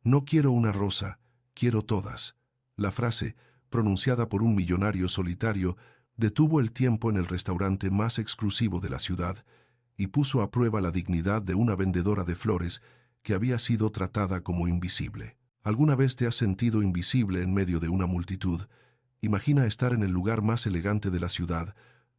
No quiero una rosa, quiero todas. La frase, pronunciada por un millonario solitario, detuvo el tiempo en el restaurante más exclusivo de la ciudad y puso a prueba la dignidad de una vendedora de flores que había sido tratada como invisible. ¿Alguna vez te has sentido invisible en medio de una multitud? Imagina estar en el lugar más elegante de la ciudad,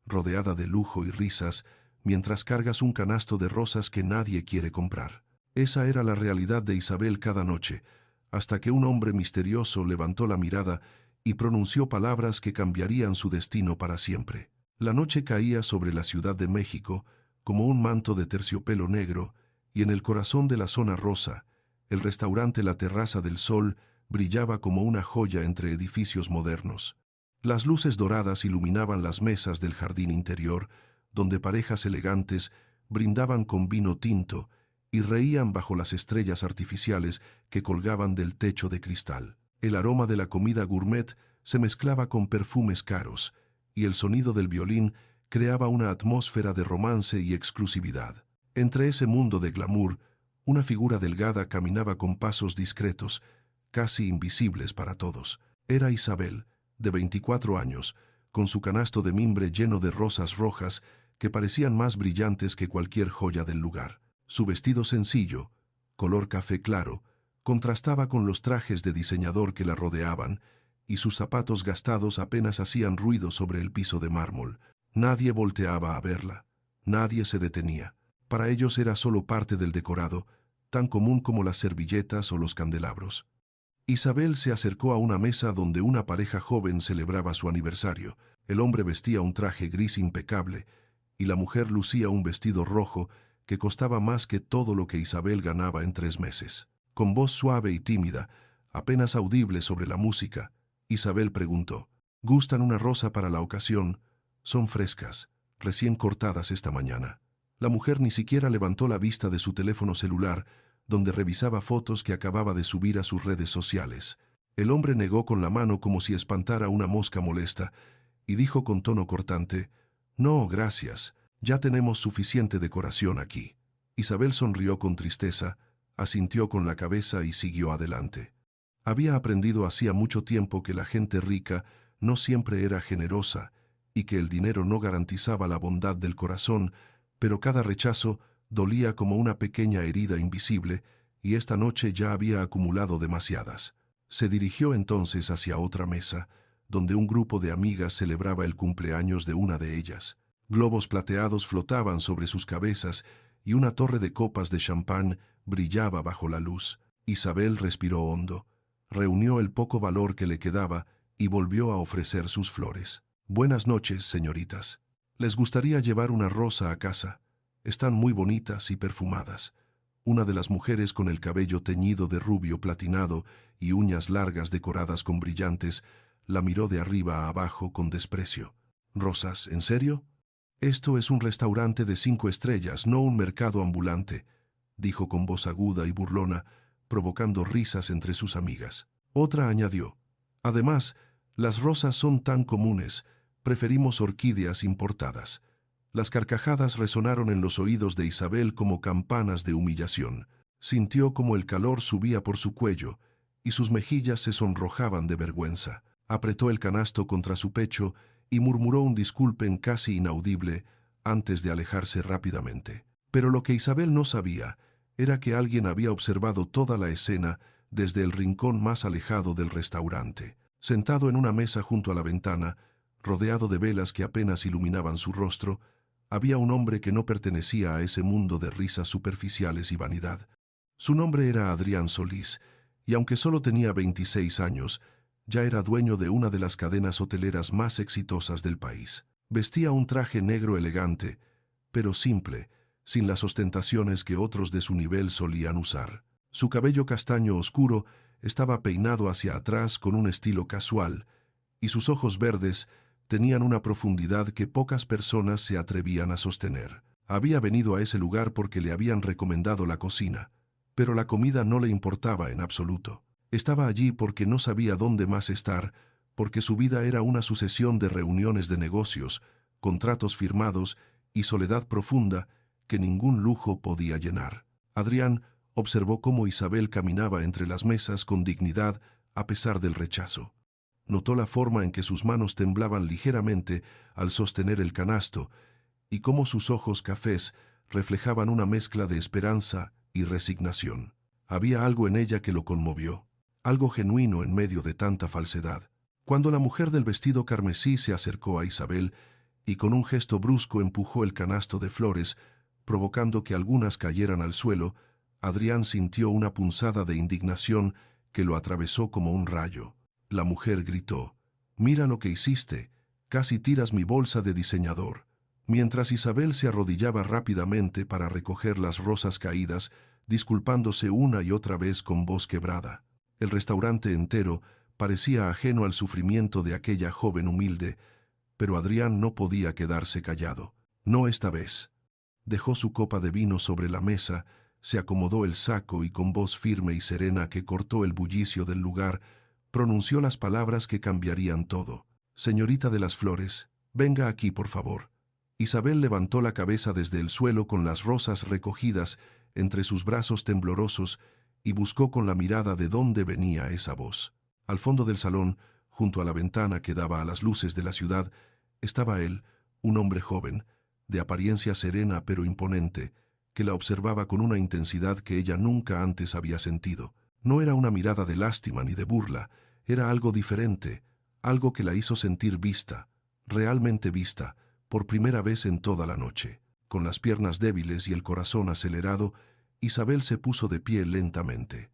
rodeada de lujo y risas, mientras cargas un canasto de rosas que nadie quiere comprar. Esa era la realidad de Isabel cada noche, hasta que un hombre misterioso levantó la mirada y pronunció palabras que cambiarían su destino para siempre. La noche caía sobre la Ciudad de México como un manto de terciopelo negro, y en el corazón de la zona rosa, el restaurante La Terraza del Sol brillaba como una joya entre edificios modernos. Las luces doradas iluminaban las mesas del jardín interior, donde parejas elegantes brindaban con vino tinto y reían bajo las estrellas artificiales que colgaban del techo de cristal. El aroma de la comida gourmet se mezclaba con perfumes caros, y el sonido del violín creaba una atmósfera de romance y exclusividad. Entre ese mundo de glamour, una figura delgada caminaba con pasos discretos, casi invisibles para todos. Era Isabel, de 24 años, con su canasto de mimbre lleno de rosas rojas que parecían más brillantes que cualquier joya del lugar. Su vestido sencillo, color café claro, contrastaba con los trajes de diseñador que la rodeaban, y sus zapatos gastados apenas hacían ruido sobre el piso de mármol. Nadie volteaba a verla, nadie se detenía. Para ellos era solo parte del decorado, tan común como las servilletas o los candelabros. Isabel se acercó a una mesa donde una pareja joven celebraba su aniversario. El hombre vestía un traje gris impecable, y la mujer lucía un vestido rojo que costaba más que todo lo que Isabel ganaba en 3 meses. Con voz suave y tímida, apenas audible sobre la música, Isabel preguntó: «¿Gustan una rosa para la ocasión? Son frescas, recién cortadas esta mañana». La mujer ni siquiera levantó la vista de su teléfono celular, donde revisaba fotos que acababa de subir a sus redes sociales. El hombre negó con la mano como si espantara una mosca molesta, y dijo con tono cortante: «No, gracias, ya tenemos suficiente decoración aquí». Isabel sonrió con tristeza, asintió con la cabeza y siguió adelante. Había aprendido hacía mucho tiempo que la gente rica no siempre era generosa y que el dinero no garantizaba la bondad del corazón, pero cada rechazo dolía como una pequeña herida invisible, y esta noche ya había acumulado demasiadas. Se dirigió entonces hacia otra mesa, donde un grupo de amigas celebraba el cumpleaños de una de ellas. Globos plateados flotaban sobre sus cabezas y una torre de copas de champán brillaba bajo la luz. Isabel respiró hondo, reunió el poco valor que le quedaba y volvió a ofrecer sus flores. «Buenas noches, señoritas. ¿Les gustaría llevar una rosa a casa? Están muy bonitas y perfumadas». Una de las mujeres, con el cabello teñido de rubio platinado y uñas largas decoradas con brillantes, la miró de arriba a abajo con desprecio. «¿Rosas, en serio? Esto es un restaurante de 5 estrellas, no un mercado ambulante», dijo con voz aguda y burlona, provocando risas entre sus amigas. Otra añadió: «Además, las rosas son tan comunes, preferimos orquídeas importadas». Las carcajadas resonaron en los oídos de Isabel como campanas de humillación. Sintió como el calor subía por su cuello y sus mejillas se sonrojaban de vergüenza. Apretó el canasto contra su pecho y murmuró un disculpen casi inaudible antes de alejarse rápidamente. Pero lo que Isabel no sabía era que alguien había observado toda la escena desde el rincón más alejado del restaurante. Sentado en una mesa junto a la ventana, rodeado de velas que apenas iluminaban su rostro, había un hombre que no pertenecía a ese mundo de risas superficiales y vanidad. Su nombre era Adrián Solís, y aunque solo tenía 26 años, ya era dueño de una de las cadenas hoteleras más exitosas del país. Vestía un traje negro elegante, pero simple, sin las ostentaciones que otros de su nivel solían usar. Su cabello castaño oscuro estaba peinado hacia atrás con un estilo casual, y sus ojos verdes tenían una profundidad que pocas personas se atrevían a sostener. Había venido a ese lugar porque le habían recomendado la cocina, pero la comida no le importaba en absoluto. Estaba allí porque no sabía dónde más estar, porque su vida era una sucesión de reuniones de negocios, contratos firmados y soledad profunda que ningún lujo podía llenar. Adrián Observó cómo Isabel caminaba entre las mesas con dignidad a pesar del rechazo. Notó la forma en que sus manos temblaban ligeramente al sostener el canasto y cómo sus ojos cafés reflejaban una mezcla de esperanza y resignación. Había algo en ella que lo conmovió, algo genuino en medio de tanta falsedad. Cuando la mujer del vestido carmesí se acercó a Isabel y con un gesto brusco empujó el canasto de flores, provocando que algunas cayeran al suelo, Adrián sintió una punzada de indignación que lo atravesó como un rayo. La mujer gritó: «Mira lo que hiciste, casi tiras mi bolsa de diseñador». Mientras Isabel se arrodillaba rápidamente para recoger las rosas caídas, disculpándose una y otra vez con voz quebrada. El restaurante entero parecía ajeno al sufrimiento de aquella joven humilde, pero Adrián no podía quedarse callado. No esta vez. Dejó su copa de vino sobre la mesa, se acomodó el saco y con voz firme y serena que cortó el bullicio del lugar, pronunció las palabras que cambiarían todo. «Señorita de las flores, venga aquí, por favor». Isabel levantó la cabeza desde el suelo con las rosas recogidas entre sus brazos temblorosos y buscó con la mirada de dónde venía esa voz. Al fondo del salón, junto a la ventana que daba a las luces de la ciudad, estaba él, un hombre joven, de apariencia serena pero imponente, que la observaba con una intensidad que ella nunca antes había sentido. No era una mirada de lástima ni de burla, era algo diferente, algo que la hizo sentir vista, realmente vista, por primera vez en toda la noche. Con las piernas débiles y el corazón acelerado, Isabel se puso de pie lentamente.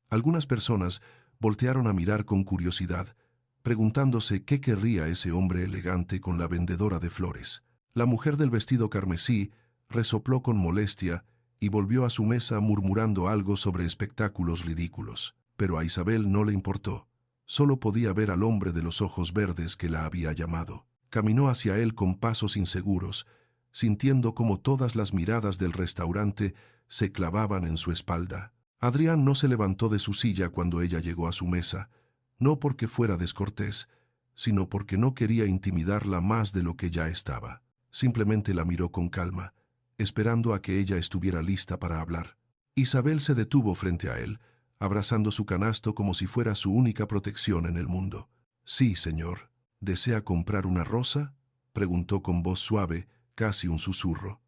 Algunas personas voltearon a mirar con curiosidad, preguntándose qué querría ese hombre elegante con la vendedora de flores. La mujer del vestido carmesí resopló con molestia y volvió a su mesa murmurando algo sobre espectáculos ridículos. Pero a Isabel no le importó. Solo podía ver al hombre de los ojos verdes que la había llamado. Caminó hacia él con pasos inseguros, sintiendo cómo todas las miradas del restaurante se clavaban en su espalda. Adrián no se levantó de su silla cuando ella llegó a su mesa, no porque fuera descortés, sino porque no quería intimidarla más de lo que ya estaba. Simplemente la miró con calma, esperando a que ella estuviera lista para hablar. Isabel se detuvo frente a él, abrazando su canasto como si fuera su única protección en el mundo. «Sí, señor». «¿Desea comprar una rosa?», preguntó con voz suave, casi un susurro.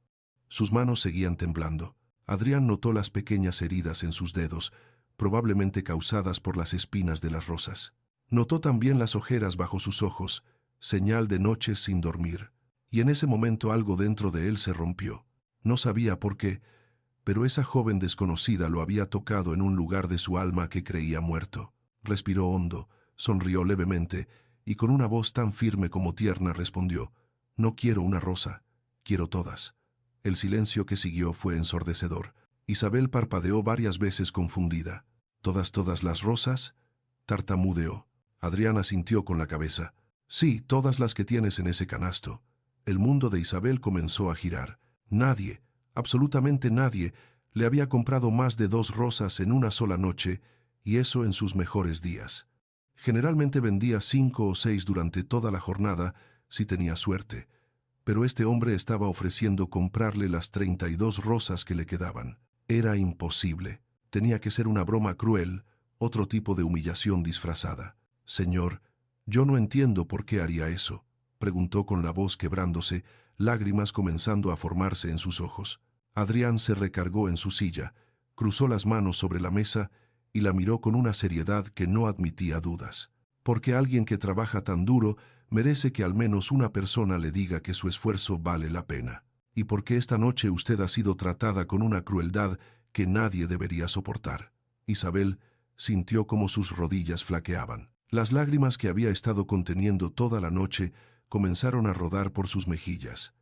Sus manos seguían temblando. Adrián notó las pequeñas heridas en sus dedos, probablemente causadas por las espinas de las rosas. Notó también las ojeras bajo sus ojos, señal de noches sin dormir. Y en ese momento algo dentro de él se rompió. No sabía por qué, pero esa joven desconocida lo había tocado en un lugar de su alma que creía muerto. Respiró hondo, sonrió levemente, y con una voz tan firme como tierna respondió: «No quiero una rosa, quiero todas». El silencio que siguió fue ensordecedor. Isabel parpadeó varias veces confundida. «¿Todas las rosas?», tartamudeó. Adrián asintió con la cabeza. «Sí, todas las que tienes en ese canasto». El mundo de Isabel comenzó a girar. Nadie, absolutamente nadie, le había comprado más de 2 rosas en una sola noche, y eso en sus mejores días. Generalmente vendía 5 o 6 durante toda la jornada, si tenía suerte, pero este hombre estaba ofreciendo comprarle las 32 rosas que le quedaban. Era imposible. Tenía que ser una broma cruel, otro tipo de humillación disfrazada. «Señor, yo no entiendo por qué haría eso», preguntó con la voz quebrándose, lágrimas comenzando a formarse en sus ojos. Adrián se recargó en su silla, cruzó las manos sobre la mesa y la miró con una seriedad que no admitía dudas. «Porque alguien que trabaja tan duro merece que al menos una persona le diga que su esfuerzo vale la pena. Y porque esta noche usted ha sido tratada con una crueldad que nadie debería soportar». Isabel sintió como sus rodillas flaqueaban. Las lágrimas que había estado conteniendo toda la noche comenzaron a rodar por sus mejillas.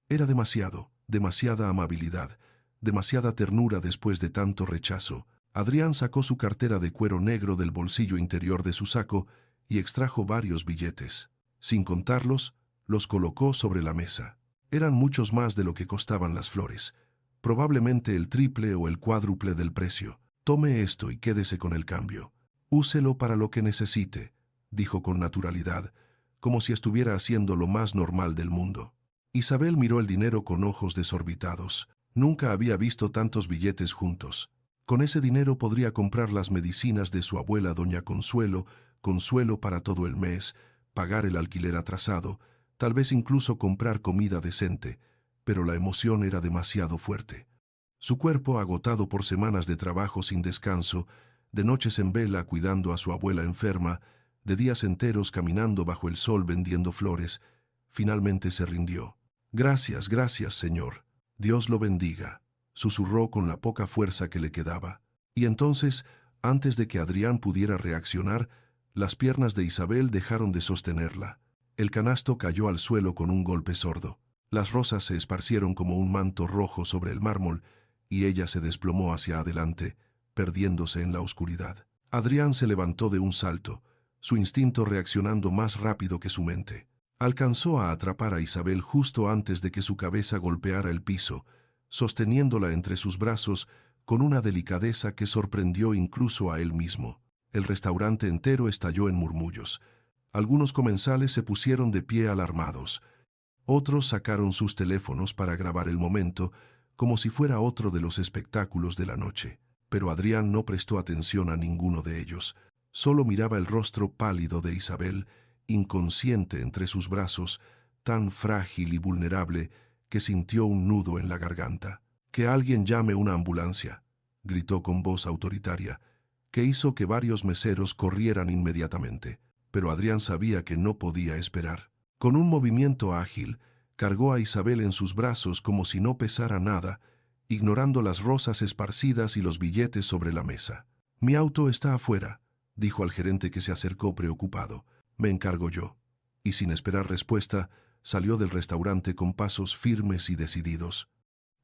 Era demasiada amabilidad, demasiada ternura después de tanto rechazo. Adrián sacó su cartera de cuero negro del bolsillo interior de su saco y extrajo varios billetes. Sin contarlos, los colocó sobre la mesa. Eran muchos más de lo que costaban las flores, probablemente el triple o el cuádruple del precio. «Tome esto y quédese con el cambio. Úselo para lo que necesite», dijo con naturalidad, como si estuviera haciendo lo más normal del mundo. Isabel miró el dinero con ojos desorbitados. Nunca había visto tantos billetes juntos. Con ese dinero podría comprar las medicinas de su abuela doña Consuelo, consuelo para todo el mes, pagar el alquiler atrasado, tal vez incluso comprar comida decente, pero la emoción era demasiado fuerte. Su cuerpo, agotado por semanas de trabajo sin descanso, de noches en vela cuidando a su abuela enferma, de días enteros caminando bajo el sol vendiendo flores, finalmente se rindió. «Gracias, gracias, señor. Dios lo bendiga», susurró con la poca fuerza que le quedaba. Y entonces, antes de que Adrián pudiera reaccionar, las piernas de Isabel dejaron de sostenerla. El canasto cayó al suelo con un golpe sordo. Las rosas se esparcieron como un manto rojo sobre el mármol y ella se desplomó hacia adelante, perdiéndose en la oscuridad. Adrián se levantó de un salto, su instinto reaccionando más rápido que su mente. Alcanzó a atrapar a Isabel justo antes de que su cabeza golpeara el piso, sosteniéndola entre sus brazos con una delicadeza que sorprendió incluso a él mismo. El restaurante entero estalló en murmullos. Algunos comensales se pusieron de pie alarmados. Otros sacaron sus teléfonos para grabar el momento, como si fuera otro de los espectáculos de la noche. Pero Adrián no prestó atención a ninguno de ellos. Solo miraba el rostro pálido de Isabel, inconsciente entre sus brazos, tan frágil y vulnerable que sintió un nudo en la garganta. «Que alguien llame una ambulancia», gritó con voz autoritaria, que hizo que varios meseros corrieran inmediatamente. Pero Adrián sabía que no podía esperar. Con un movimiento ágil, cargó a Isabel en sus brazos como si no pesara nada, ignorando las rosas esparcidas y los billetes sobre la mesa. «Mi auto está afuera», dijo al gerente que se acercó preocupado. «Me encargo yo». Y sin esperar respuesta, salió del restaurante con pasos firmes y decididos.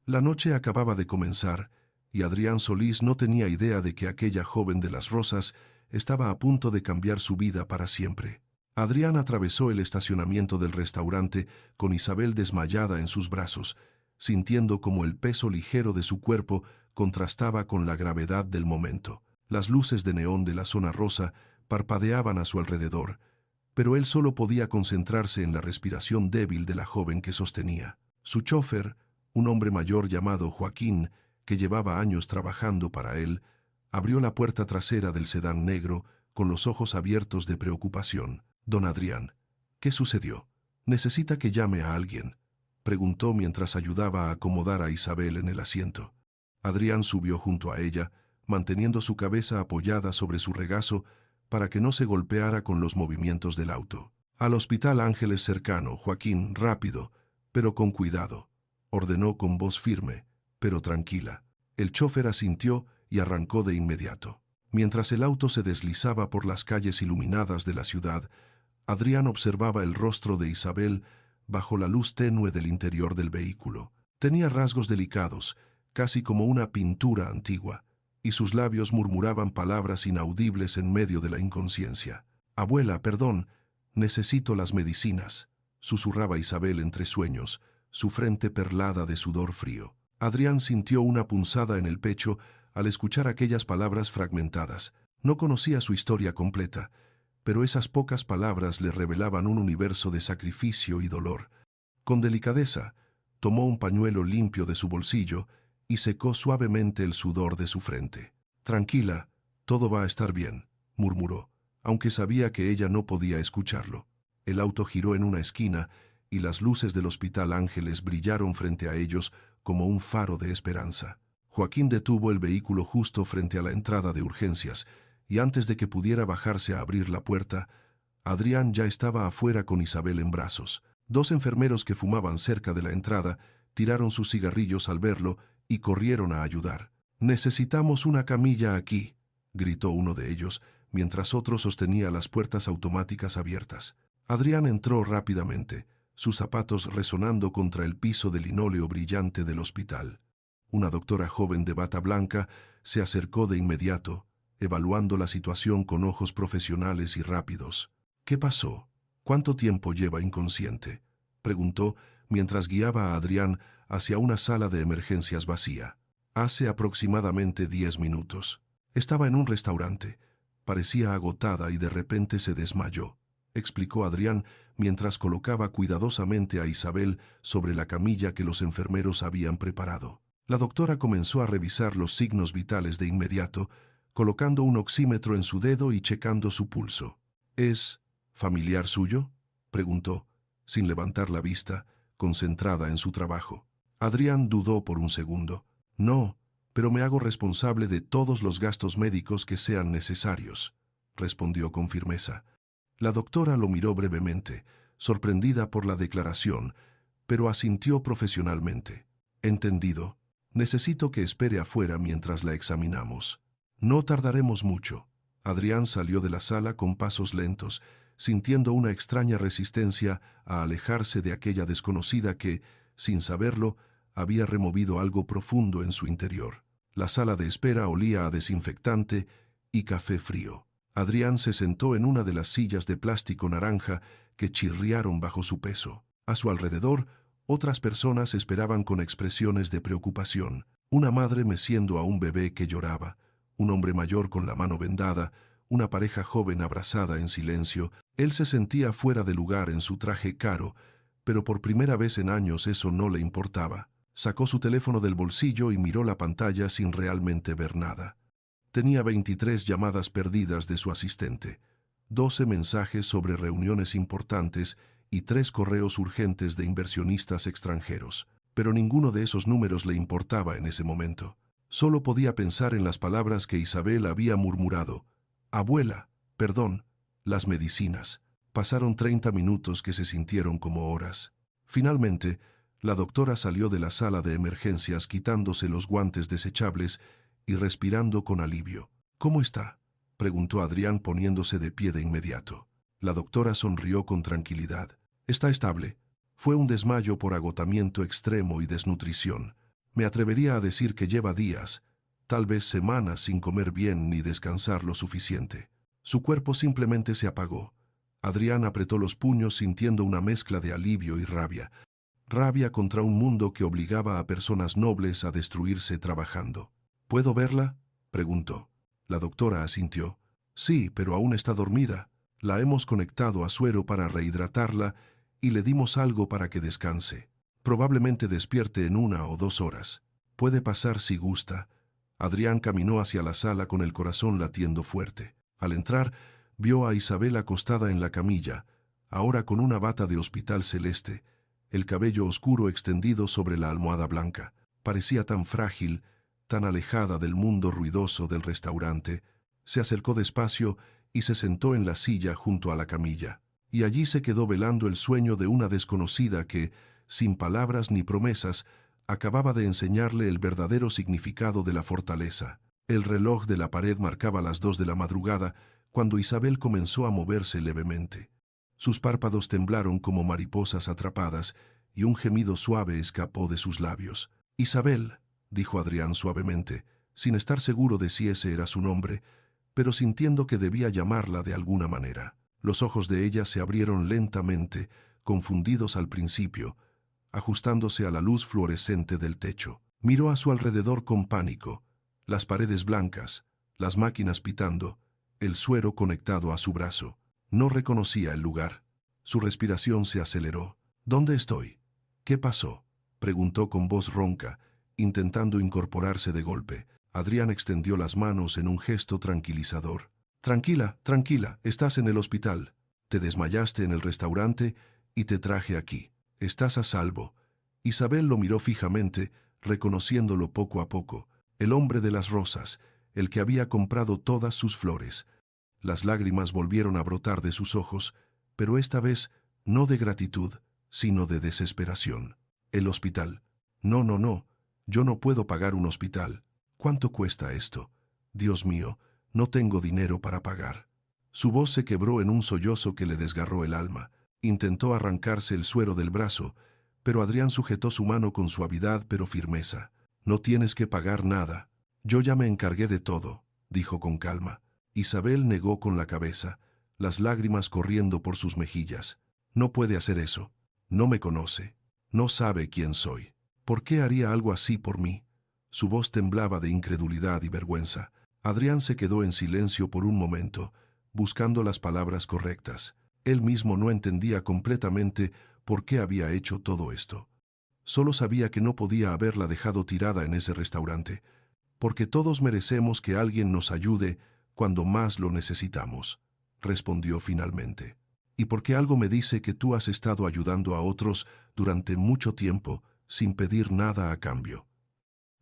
La noche acababa de comenzar, y Adrián Solís no tenía idea de que aquella joven de las rosas estaba a punto de cambiar su vida para siempre. Adrián atravesó el estacionamiento del restaurante con Isabel desmayada en sus brazos, sintiendo como el peso ligero de su cuerpo contrastaba con la gravedad del momento. Las luces de neón de la zona rosa parpadeaban a su alrededor, pero él solo podía concentrarse en la respiración débil de la joven que sostenía. Su chofer, un hombre mayor llamado Joaquín, que llevaba años trabajando para él, abrió la puerta trasera del sedán negro con los ojos abiertos de preocupación. «Don Adrián, ¿qué sucedió? ¿Necesita que llame a alguien?», preguntó mientras ayudaba a acomodar a Isabel en el asiento. Adrián subió junto a ella, manteniendo su cabeza apoyada sobre su regazo para que no se golpeara con los movimientos del auto. «Al Hospital Ángeles cercano, Joaquín, rápido, pero con cuidado», ordenó con voz firme, pero tranquila. El chofer asintió y arrancó de inmediato. Mientras el auto se deslizaba por las calles iluminadas de la ciudad, Adrián observaba el rostro de Isabel bajo la luz tenue del interior del vehículo. Tenía rasgos delicados, casi como una pintura antigua, y sus labios murmuraban palabras inaudibles en medio de la inconsciencia. «Abuela, perdón, necesito las medicinas», susurraba Isabel entre sueños, su frente perlada de sudor frío. Adrián sintió una punzada en el pecho al escuchar aquellas palabras fragmentadas. No conocía su historia completa, pero esas pocas palabras le revelaban un universo de sacrificio y dolor. Con delicadeza, tomó un pañuelo limpio de su bolsillo y secó suavemente el sudor de su frente. «Tranquila, todo va a estar bien», murmuró, aunque sabía que ella no podía escucharlo. El auto giró en una esquina y las luces del Hospital Ángeles brillaron frente a ellos como un faro de esperanza. Joaquín detuvo el vehículo justo frente a la entrada de urgencias, y antes de que pudiera bajarse a abrir la puerta, Adrián ya estaba afuera con Isabel en brazos. Dos enfermeros que fumaban cerca de la entrada tiraron sus cigarrillos al verlo y corrieron a ayudar. «Necesitamos una camilla aquí», gritó uno de ellos, mientras otro sostenía las puertas automáticas abiertas. Adrián entró rápidamente, sus zapatos resonando contra el piso de linóleo brillante del hospital. Una doctora joven de bata blanca se acercó de inmediato, evaluando la situación con ojos profesionales y rápidos. «¿Qué pasó? ¿Cuánto tiempo lleva inconsciente?», preguntó mientras guiaba a Adrián hacia una sala de emergencias vacía. «Hace aproximadamente 10 minutos. Estaba en un restaurante. Parecía agotada y de repente se desmayó», explicó Adrián mientras colocaba cuidadosamente a Isabel sobre la camilla que los enfermeros habían preparado. La doctora comenzó a revisar los signos vitales de inmediato, colocando un oxímetro en su dedo y checando su pulso. ¿Es familiar suyo?, preguntó, sin levantar la vista, concentrada en su trabajo. Adrián dudó por un segundo. No, pero me hago responsable de todos los gastos médicos que sean necesarios, respondió con firmeza. La doctora lo miró brevemente, sorprendida por la declaración, pero asintió profesionalmente. Entendido. Necesito que espere afuera mientras la examinamos. No tardaremos mucho. Adrián salió de la sala con pasos lentos, sintiendo una extraña resistencia a alejarse de aquella desconocida que, sin saberlo, había removido algo profundo en su interior. La sala de espera olía a desinfectante y café frío. Adrián se sentó en una de las sillas de plástico naranja que chirriaron bajo su peso. A su alrededor, otras personas esperaban con expresiones de preocupación. Una madre meciendo a un bebé que lloraba, un hombre mayor con la mano vendada, una pareja joven abrazada en silencio. Él se sentía fuera de lugar en su traje caro, pero por primera vez en años eso no le importaba. Sacó su teléfono del bolsillo y miró la pantalla sin realmente ver nada. Tenía 23 llamadas perdidas de su asistente, 12 mensajes sobre reuniones importantes y 3 correos urgentes de inversionistas extranjeros. Pero ninguno de esos números le importaba en ese momento. Solo podía pensar en las palabras que Isabel había murmurado. Abuela, perdón, las medicinas. Pasaron 30 minutos que se sintieron como horas. Finalmente, la doctora salió de la sala de emergencias quitándose los guantes desechables y respirando con alivio. ¿Cómo está?, preguntó Adrián poniéndose de pie de inmediato. La doctora sonrió con tranquilidad. Está estable. Fue un desmayo por agotamiento extremo y desnutrición. Me atrevería a decir que lleva días, tal vez semanas sin comer bien ni descansar lo suficiente. Su cuerpo simplemente se apagó. Adrián apretó los puños sintiendo una mezcla de alivio y rabia. Rabia contra un mundo que obligaba a personas nobles a destruirse trabajando. ¿Puedo verla?, preguntó. La doctora asintió. Sí, pero aún está dormida. La hemos conectado a suero para rehidratarla y le dimos algo para que descanse. Probablemente despierte en 1 o 2 horas. Puede pasar si gusta. Adrián caminó hacia la sala con el corazón latiendo fuerte. Al entrar, vio a Isabel acostada en la camilla, ahora con una bata de hospital celeste, el cabello oscuro extendido sobre la almohada blanca. Parecía tan frágil, tan alejada del mundo ruidoso del restaurante. Se acercó despacio y se sentó en la silla junto a la camilla. Y allí se quedó velando el sueño de una desconocida que, sin palabras ni promesas, acababa de enseñarle el verdadero significado de la fortaleza. El reloj de la pared marcaba las 2 de la madrugada cuando Isabel comenzó a moverse levemente. Sus párpados temblaron como mariposas atrapadas y un gemido suave escapó de sus labios. «Isabel», dijo Adrián suavemente, sin estar seguro de si ese era su nombre, pero sintiendo que debía llamarla de alguna manera. Los ojos de ella se abrieron lentamente, confundidos al principio, ajustándose a la luz fluorescente del techo. Miró a su alrededor con pánico, las paredes blancas, las máquinas pitando, el suero conectado a su brazo. No reconocía el lugar. Su respiración se aceleró. «¿Dónde estoy? ¿Qué pasó?», preguntó con voz ronca, intentando incorporarse de golpe. Adrián extendió las manos en un gesto tranquilizador. «Tranquila, tranquila, estás en el hospital. Te desmayaste en el restaurante y te traje aquí. Estás a salvo». Isabel lo miró fijamente, reconociéndolo poco a poco. El hombre de las rosas, el que había comprado todas sus flores. Las lágrimas volvieron a brotar de sus ojos, pero esta vez no de gratitud, sino de desesperación. «¿El hospital? No, no, no. Yo no puedo pagar un hospital. ¿Cuánto cuesta esto? Dios mío, no tengo dinero para pagar». Su voz se quebró en un sollozo que le desgarró el alma. Intentó arrancarse el suero del brazo, pero Adrián sujetó su mano con suavidad pero firmeza. «No tienes que pagar nada. Yo ya me encargué de todo», dijo con calma. Isabel negó con la cabeza, las lágrimas corriendo por sus mejillas. «No puede hacer eso. No me conoce. No sabe quién soy. ¿Por qué haría algo así por mí?». Su voz temblaba de incredulidad y vergüenza. Adrián se quedó en silencio por un momento, buscando las palabras correctas. Él mismo no entendía completamente por qué había hecho todo esto. Solo sabía que no podía haberla dejado tirada en ese restaurante, porque todos merecemos que alguien nos ayude cuando más lo necesitamos, respondió finalmente. Y porque algo me dice que tú has estado ayudando a otros durante mucho tiempo sin pedir nada a cambio.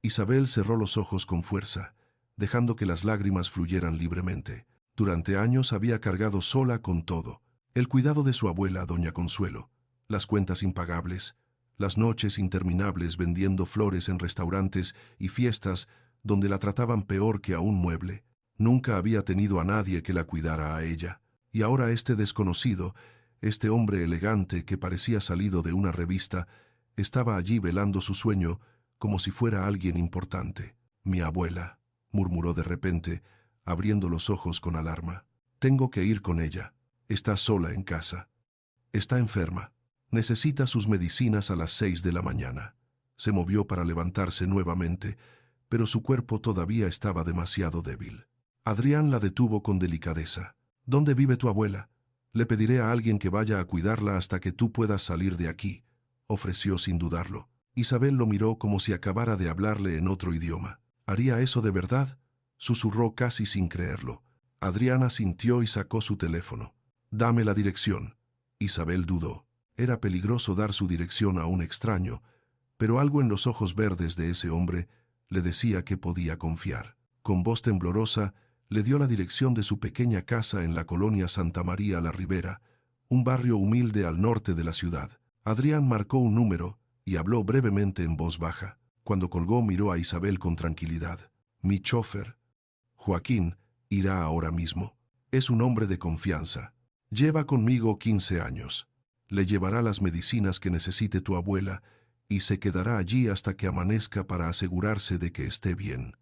Isabel cerró los ojos con fuerza, dejando que las lágrimas fluyeran libremente. Durante años había cargado sola con todo: el cuidado de su abuela, doña Consuelo, las cuentas impagables, las noches interminables vendiendo flores en restaurantes y fiestas donde la trataban peor que a un mueble. Nunca había tenido a nadie que la cuidara a ella. Y ahora este desconocido, este hombre elegante que parecía salido de una revista, estaba allí velando su sueño como si fuera alguien importante. Mi abuela, murmuró de repente, abriendo los ojos con alarma. Tengo que ir con ella. Está sola en casa. Está enferma. Necesita sus medicinas a las 6 de la mañana. Se movió para levantarse nuevamente, pero su cuerpo todavía estaba demasiado débil. Adrián la detuvo con delicadeza. ¿Dónde vive tu abuela? Le pediré a alguien que vaya a cuidarla hasta que tú puedas salir de aquí, ofreció sin dudarlo. Isabel lo miró como si acabara de hablarle en otro idioma. ¿Haría eso de verdad?, susurró casi sin creerlo. Adrián asintió y sacó su teléfono. Dame la dirección. Isabel dudó. Era peligroso dar su dirección a un extraño, pero algo en los ojos verdes de ese hombre le decía que podía confiar. Con voz temblorosa, le dio la dirección de su pequeña casa en la colonia Santa María la Ribera, un barrio humilde al norte de la ciudad. Adrián marcó un número y habló brevemente en voz baja. Cuando colgó miró a Isabel con tranquilidad. Mi chofer, Joaquín, irá ahora mismo. Es un hombre de confianza. Lleva conmigo 15 años. Le llevará las medicinas que necesite tu abuela y se quedará allí hasta que amanezca para asegurarse de que esté bien.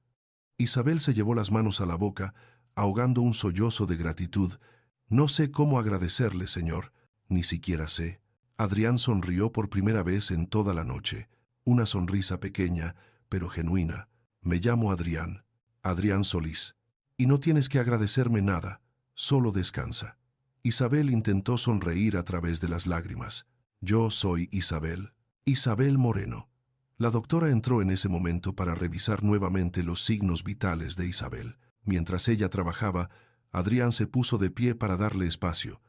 Isabel se llevó las manos a la boca, ahogando un sollozo de gratitud. No sé cómo agradecerle, señor. Ni siquiera sé. Adrián sonrió por primera vez en toda la noche. Una sonrisa pequeña, pero genuina. Me llamo Adrián. Adrián Solís. Y no tienes que agradecerme nada. Solo descansa. Isabel intentó sonreír a través de las lágrimas. Yo soy Isabel. Isabel Moreno. La doctora entró en ese momento para revisar nuevamente los signos vitales de Isabel. Mientras ella trabajaba, Adrián se puso de pie para darle espacio.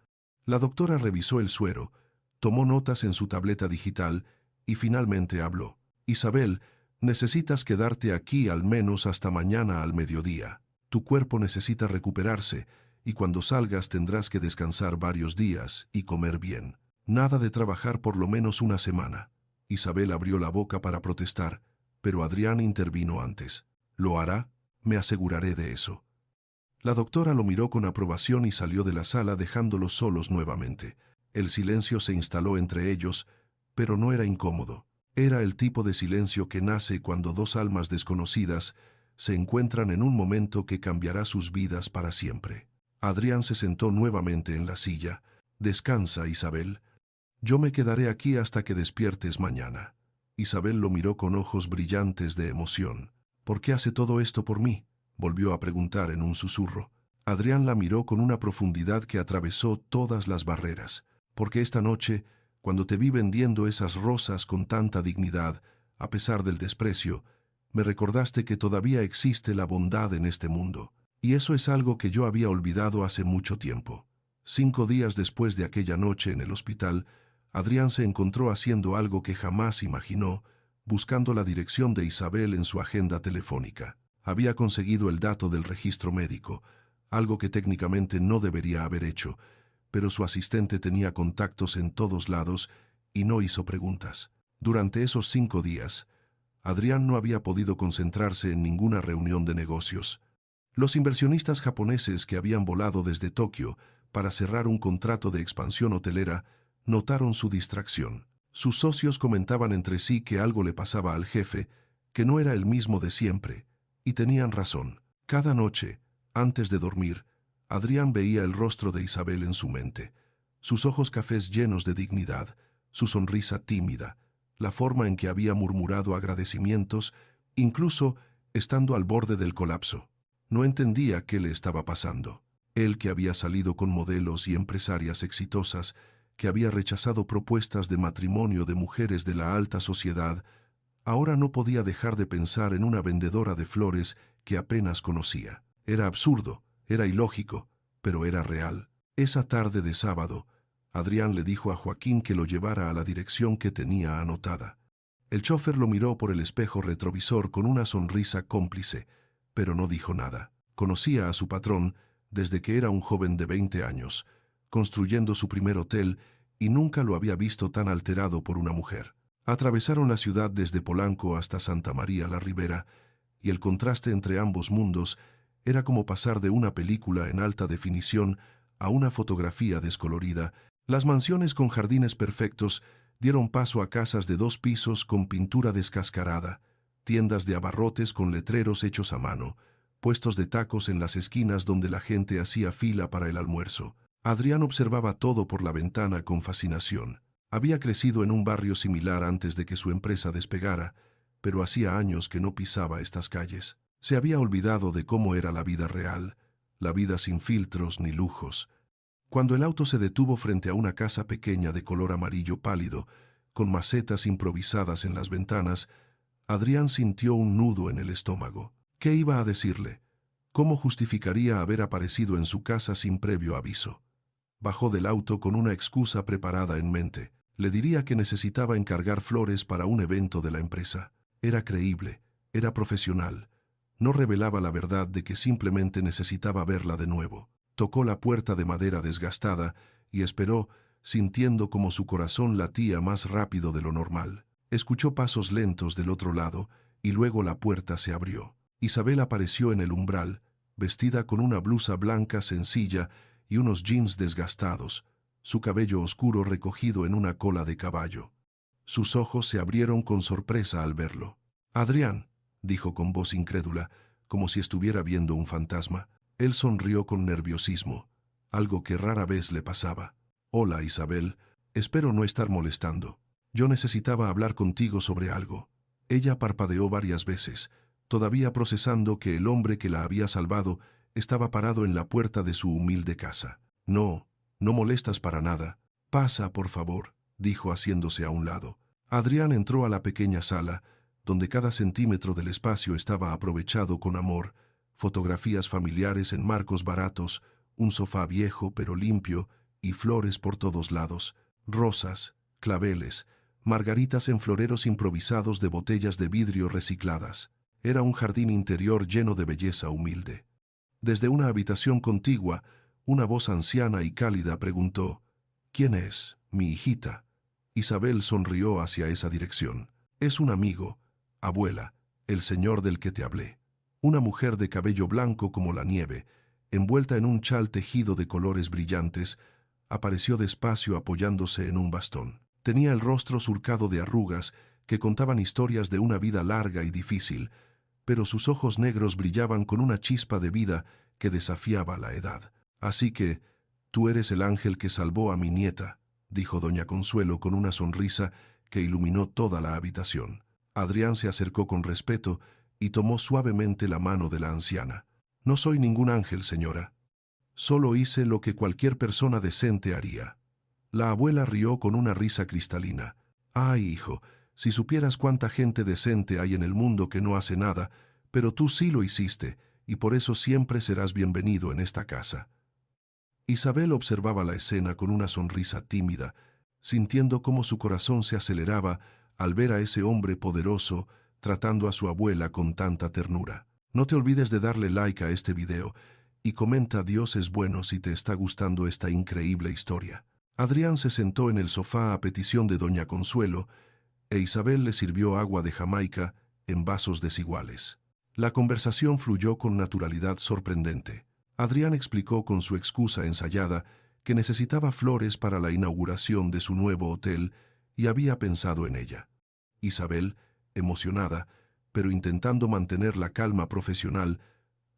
La doctora revisó el suero, tomó notas en su tableta digital y finalmente habló. Isabel, necesitas quedarte aquí al menos hasta mañana al mediodía. Tu cuerpo necesita recuperarse y cuando salgas tendrás que descansar varios días y comer bien. Nada de trabajar por lo menos una semana. Isabel abrió la boca para protestar, pero Adrián intervino antes. ¿Lo hará? Me aseguraré de eso. La doctora lo miró con aprobación y salió de la sala dejándolos solos nuevamente. El silencio se instaló entre ellos, pero no era incómodo. Era el tipo de silencio que nace cuando dos almas desconocidas se encuentran en un momento que cambiará sus vidas para siempre. Adrián se sentó nuevamente en la silla. Descansa, Isabel. Yo me quedaré aquí hasta que despiertes mañana. Isabel lo miró con ojos brillantes de emoción. ¿Por qué hace todo esto por mí?, volvió a preguntar en un susurro. Adrián la miró con una profundidad que atravesó todas las barreras. Porque esta noche, cuando te vi vendiendo esas rosas con tanta dignidad, a pesar del desprecio, me recordaste que todavía existe la bondad en este mundo. Y eso es algo que yo había olvidado hace mucho tiempo. 5 días después de aquella noche en el hospital, Adrián se encontró haciendo algo que jamás imaginó, buscando la dirección de Isabel en su agenda telefónica. Había conseguido el dato del registro médico, algo que técnicamente no debería haber hecho, pero su asistente tenía contactos en todos lados y no hizo preguntas. Durante esos 5 días, Adrián no había podido concentrarse en ninguna reunión de negocios. Los inversionistas japoneses que habían volado desde Tokio para cerrar un contrato de expansión hotelera notaron su distracción. Sus socios comentaban entre sí que algo le pasaba al jefe, que no era el mismo de siempre, y tenían razón. Cada noche, antes de dormir, Adrián veía el rostro de Isabel en su mente, sus ojos cafés llenos de dignidad, su sonrisa tímida, la forma en que había murmurado agradecimientos, incluso estando al borde del colapso. No entendía qué le estaba pasando. Él, que había salido con modelos y empresarias exitosas, que había rechazado propuestas de matrimonio de mujeres de la alta sociedad, ahora no podía dejar de pensar en una vendedora de flores que apenas conocía. Era absurdo, era ilógico, pero era real. Esa tarde de sábado, Adrián le dijo a Joaquín que lo llevara a la dirección que tenía anotada. El chófer lo miró por el espejo retrovisor con una sonrisa cómplice, pero no dijo nada. Conocía a su patrón desde que era un joven de 20 años, construyendo su primer hotel, y nunca lo había visto tan alterado por una mujer. Atravesaron la ciudad desde Polanco hasta Santa María la Ribera, y el contraste entre ambos mundos era como pasar de una película en alta definición a una fotografía descolorida. Las mansiones con jardines perfectos dieron paso a casas de 2 pisos con pintura descascarada, tiendas de abarrotes con letreros hechos a mano, puestos de tacos en las esquinas donde la gente hacía fila para el almuerzo. Adrián observaba todo por la ventana con fascinación. Había crecido en un barrio similar antes de que su empresa despegara, pero hacía años que no pisaba estas calles. Se había olvidado de cómo era la vida real, la vida sin filtros ni lujos. Cuando el auto se detuvo frente a una casa pequeña de color amarillo pálido, con macetas improvisadas en las ventanas, Adrián sintió un nudo en el estómago. ¿Qué iba a decirle? ¿Cómo justificaría haber aparecido en su casa sin previo aviso? Bajó del auto con una excusa preparada en mente. Le diría que necesitaba encargar flores para un evento de la empresa. Era creíble, era profesional. No revelaba la verdad de que simplemente necesitaba verla de nuevo. Tocó la puerta de madera desgastada y esperó, sintiendo como su corazón latía más rápido de lo normal. Escuchó pasos lentos del otro lado y luego la puerta se abrió. Isabel apareció en el umbral, vestida con una blusa blanca sencilla y unos jeans desgastados, su cabello oscuro recogido en una cola de caballo. Sus ojos se abrieron con sorpresa al verlo. «Adrián», dijo con voz incrédula, como si estuviera viendo un fantasma. Él sonrió con nerviosismo, algo que rara vez le pasaba. «Hola, Isabel, espero no estar molestando. Yo necesitaba hablar contigo sobre algo». Ella parpadeó varias veces, todavía procesando que el hombre que la había salvado estaba parado en la puerta de su humilde casa. «No, no molestas para nada. Pasa, por favor», dijo haciéndose a un lado. Adrián entró a la pequeña sala, donde cada centímetro del espacio estaba aprovechado con amor, fotografías familiares en marcos baratos, un sofá viejo pero limpio y flores por todos lados, rosas, claveles, margaritas en floreros improvisados de botellas de vidrio recicladas. Era un jardín interior lleno de belleza humilde. Desde una habitación contigua, una voz anciana y cálida preguntó: «¿Quién es, mi hijita?». Isabel sonrió hacia esa dirección. «Es un amigo, abuela, el señor del que te hablé». Una mujer de cabello blanco como la nieve, envuelta en un chal tejido de colores brillantes, apareció despacio apoyándose en un bastón. Tenía el rostro surcado de arrugas que contaban historias de una vida larga y difícil, pero sus ojos negros brillaban con una chispa de vida que desafiaba la edad. «Así que, tú eres el ángel que salvó a mi nieta», dijo doña Consuelo con una sonrisa que iluminó toda la habitación. Adrián se acercó con respeto y tomó suavemente la mano de la anciana. «No soy ningún ángel, señora. Solo hice lo que cualquier persona decente haría». La abuela rió con una risa cristalina. «Ay, hijo, si supieras cuánta gente decente hay en el mundo que no hace nada, pero tú sí lo hiciste, y por eso siempre serás bienvenido en esta casa». Isabel observaba la escena con una sonrisa tímida, sintiendo cómo su corazón se aceleraba al ver a ese hombre poderoso tratando a su abuela con tanta ternura. No te olvides de darle like a este video y comenta «Dios es bueno» si te está gustando esta increíble historia. Adrián se sentó en el sofá a petición de doña Consuelo e Isabel le sirvió agua de Jamaica en vasos desiguales. La conversación fluyó con naturalidad sorprendente. Adrián explicó con su excusa ensayada que necesitaba flores para la inauguración de su nuevo hotel y había pensado en ella. Isabel, emocionada, pero intentando mantener la calma profesional,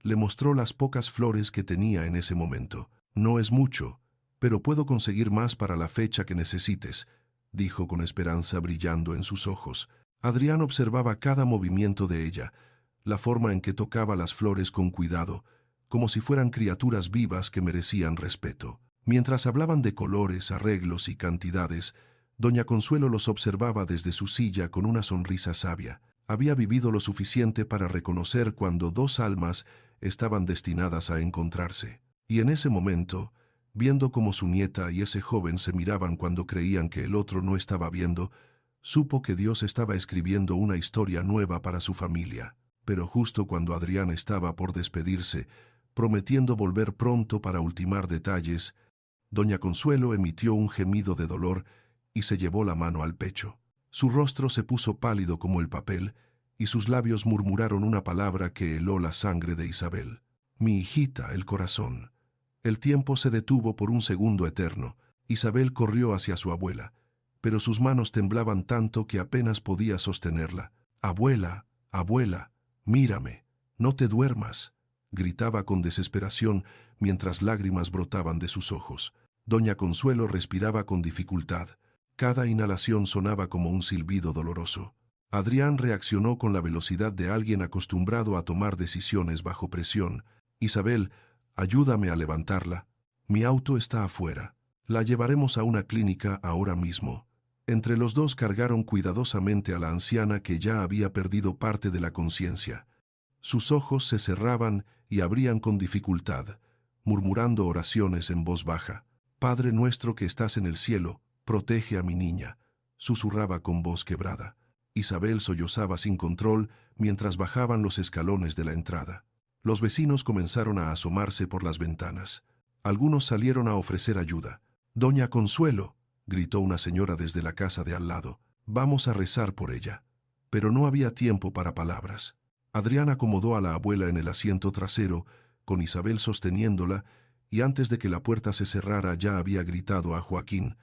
le mostró las pocas flores que tenía en ese momento. «No es mucho, pero puedo conseguir más para la fecha que necesites», dijo con esperanza brillando en sus ojos. Adrián observaba cada movimiento de ella, la forma en que tocaba las flores con cuidado, como si fueran criaturas vivas que merecían respeto. Mientras hablaban de colores, arreglos y cantidades, doña Consuelo los observaba desde su silla con una sonrisa sabia. Había vivido lo suficiente para reconocer cuando dos almas estaban destinadas a encontrarse. Y en ese momento, viendo cómo su nieta y ese joven se miraban cuando creían que el otro no estaba viendo, supo que Dios estaba escribiendo una historia nueva para su familia. Pero justo cuando Adrián estaba por despedirse, prometiendo volver pronto para ultimar detalles, doña Consuelo emitió un gemido de dolor y se llevó la mano al pecho. Su rostro se puso pálido como el papel y sus labios murmuraron una palabra que heló la sangre de Isabel. Mi hijita, el corazón. El tiempo se detuvo por un segundo eterno. Isabel corrió hacia su abuela, pero sus manos temblaban tanto que apenas podía sostenerla. Abuela, abuela, mírame, no te duermas, gritaba con desesperación mientras lágrimas brotaban de sus ojos. Doña Consuelo respiraba con dificultad. Cada inhalación sonaba como un silbido doloroso. Adrián reaccionó con la velocidad de alguien acostumbrado a tomar decisiones bajo presión. Isabel, ayúdame a levantarla. Mi auto está afuera. La llevaremos a una clínica ahora mismo. Entre los dos cargaron cuidadosamente a la anciana que ya había perdido parte de la conciencia. Sus ojos se cerraban y abrían con dificultad, murmurando oraciones en voz baja. Padre nuestro que estás en el cielo, protege a mi niña, susurraba con voz quebrada. Isabel sollozaba sin control mientras bajaban los escalones de la entrada. Los vecinos comenzaron a asomarse por las ventanas. Algunos salieron a ofrecer ayuda. «Doña Consuelo», gritó una señora desde la casa de al lado, «vamos a rezar por ella». Pero no había tiempo para palabras. Adrián acomodó a la abuela en el asiento trasero, con Isabel sosteniéndola, y antes de que la puerta se cerrara ya había gritado a Joaquín: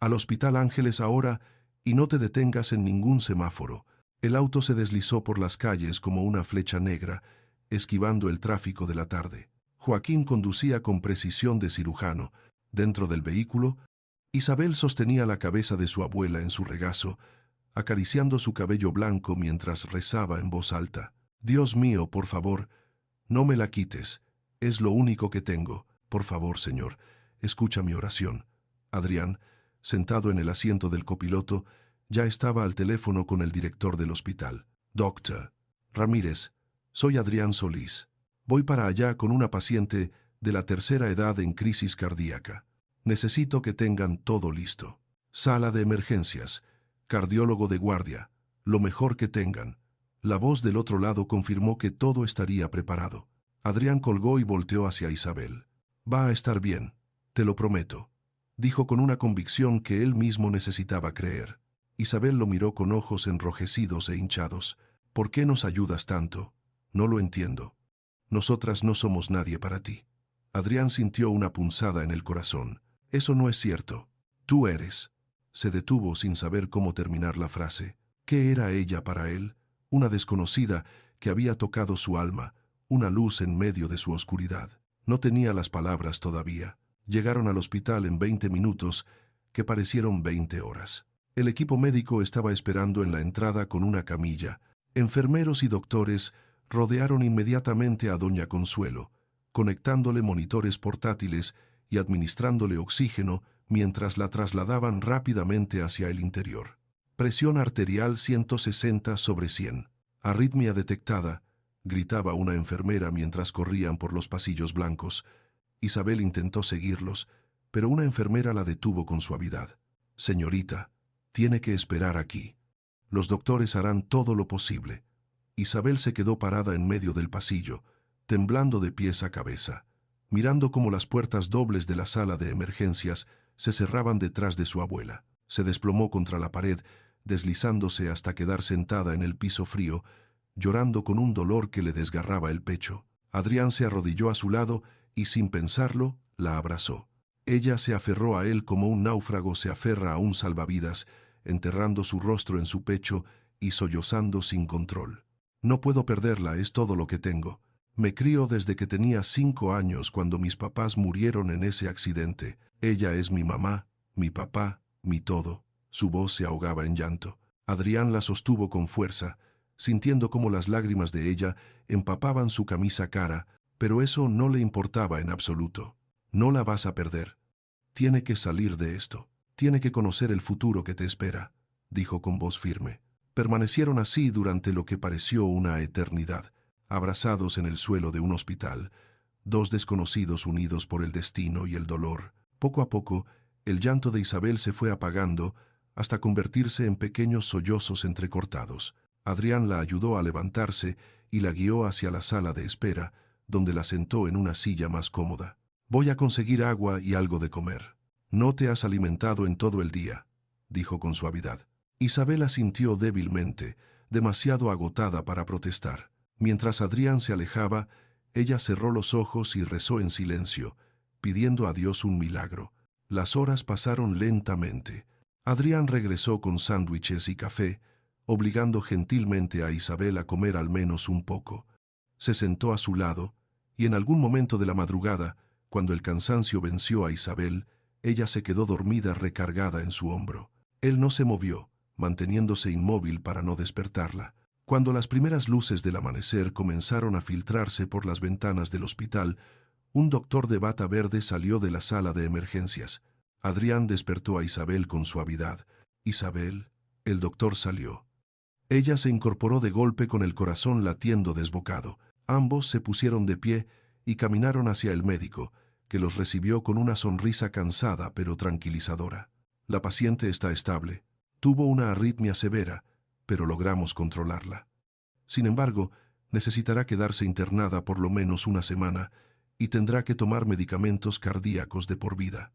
«Al Hospital Ángeles ahora, y no te detengas en ningún semáforo». El auto se deslizó por las calles como una flecha negra, esquivando el tráfico de la tarde. Joaquín conducía con precisión de cirujano. Dentro del vehículo, Isabel sostenía la cabeza de su abuela en su regazo, acariciando su cabello blanco mientras rezaba en voz alta. «Dios mío, por favor, no me la quites. Es lo único que tengo. Por favor, Señor, escucha mi oración». Adrián, sentado en el asiento del copiloto, ya estaba al teléfono con el director del hospital. «Doctor Ramírez, soy Adrián Solís. Voy para allá con una paciente de la tercera edad en crisis cardíaca. Necesito que tengan todo listo. Sala de emergencias, cardiólogo de guardia, lo mejor que tengan». La voz del otro lado confirmó que todo estaría preparado. Adrián colgó y volteó hacia Isabel. «Va a estar bien, te lo prometo», dijo con una convicción que él mismo necesitaba creer. Isabel lo miró con ojos enrojecidos e hinchados. «¿Por qué nos ayudas tanto? No lo entiendo. Nosotras no somos nadie para ti». Adrián sintió una punzada en el corazón. «Eso no es cierto. Tú eres». Se detuvo sin saber cómo terminar la frase. ¿Qué era ella para él? Una desconocida que había tocado su alma, una luz en medio de su oscuridad. No tenía las palabras todavía. Llegaron al hospital en 20 minutos, que parecieron 20 horas. El equipo médico estaba esperando en la entrada con una camilla. Enfermeros y doctores rodearon inmediatamente a doña Consuelo, conectándole monitores portátiles y administrándole oxígeno mientras la trasladaban rápidamente hacia el interior. Presión arterial 160/100. Arritmia detectada, gritaba una enfermera mientras corrían por los pasillos blancos. Isabel intentó seguirlos, pero una enfermera la detuvo con suavidad. «Señorita, tiene que esperar aquí. Los doctores harán todo lo posible». Isabel se quedó parada en medio del pasillo, temblando de pies a cabeza, mirando cómo las puertas dobles de la sala de emergencias se cerraban detrás de su abuela. Se desplomó contra la pared, deslizándose hasta quedar sentada en el piso frío, llorando con un dolor que le desgarraba el pecho. Adrián se arrodilló a su lado y, sin pensarlo, la abrazó. Ella se aferró a él como un náufrago se aferra a un salvavidas, enterrando su rostro en su pecho y sollozando sin control. «No puedo perderla, es todo lo que tengo. Me crío desde que tenía 5 años cuando mis papás murieron en ese accidente. Ella es mi mamá, mi papá, mi todo». Su voz se ahogaba en llanto. Adrián la sostuvo con fuerza, sintiendo cómo las lágrimas de ella empapaban su camisa cara, pero eso no le importaba en absoluto. «No la vas a perder. Tiene que salir de esto. Tiene que conocer el futuro que te espera, dijo con voz firme. Permanecieron así durante lo que pareció una eternidad, abrazados en el suelo de un hospital, dos desconocidos unidos por el destino y el dolor. Poco a poco, el llanto de Isabel se fue apagando hasta convertirse en pequeños sollozos entrecortados. Adrián la ayudó a levantarse y la guió hacia la sala de espera, donde la sentó en una silla más cómoda. «Voy a conseguir agua y algo de comer. No te has alimentado en todo el día», dijo con suavidad. Isabel asintió débilmente, demasiado agotada para protestar. Mientras Adrián se alejaba, ella cerró los ojos y rezó en silencio, pidiendo a Dios un milagro. Las horas pasaron lentamente. Adrián regresó con sándwiches y café, obligando gentilmente a Isabel a comer al menos un poco. Se sentó a su lado, y en algún momento de la madrugada, cuando el cansancio venció a Isabel, ella se quedó dormida recargada en su hombro. Él no se movió, manteniéndose inmóvil para no despertarla. Cuando las primeras luces del amanecer comenzaron a filtrarse por las ventanas del hospital, un doctor de bata verde salió de la sala de emergencias. Adrián despertó a Isabel con suavidad. «Isabel», el doctor salió. Ella se incorporó de golpe con el corazón latiendo desbocado. Ambos se pusieron de pie y caminaron hacia el médico, que los recibió con una sonrisa cansada pero tranquilizadora. «La paciente está estable. Tuvo una arritmia severa, pero logramos controlarla. Sin embargo, necesitará quedarse internada por lo menos una semana y tendrá que tomar medicamentos cardíacos de por vida».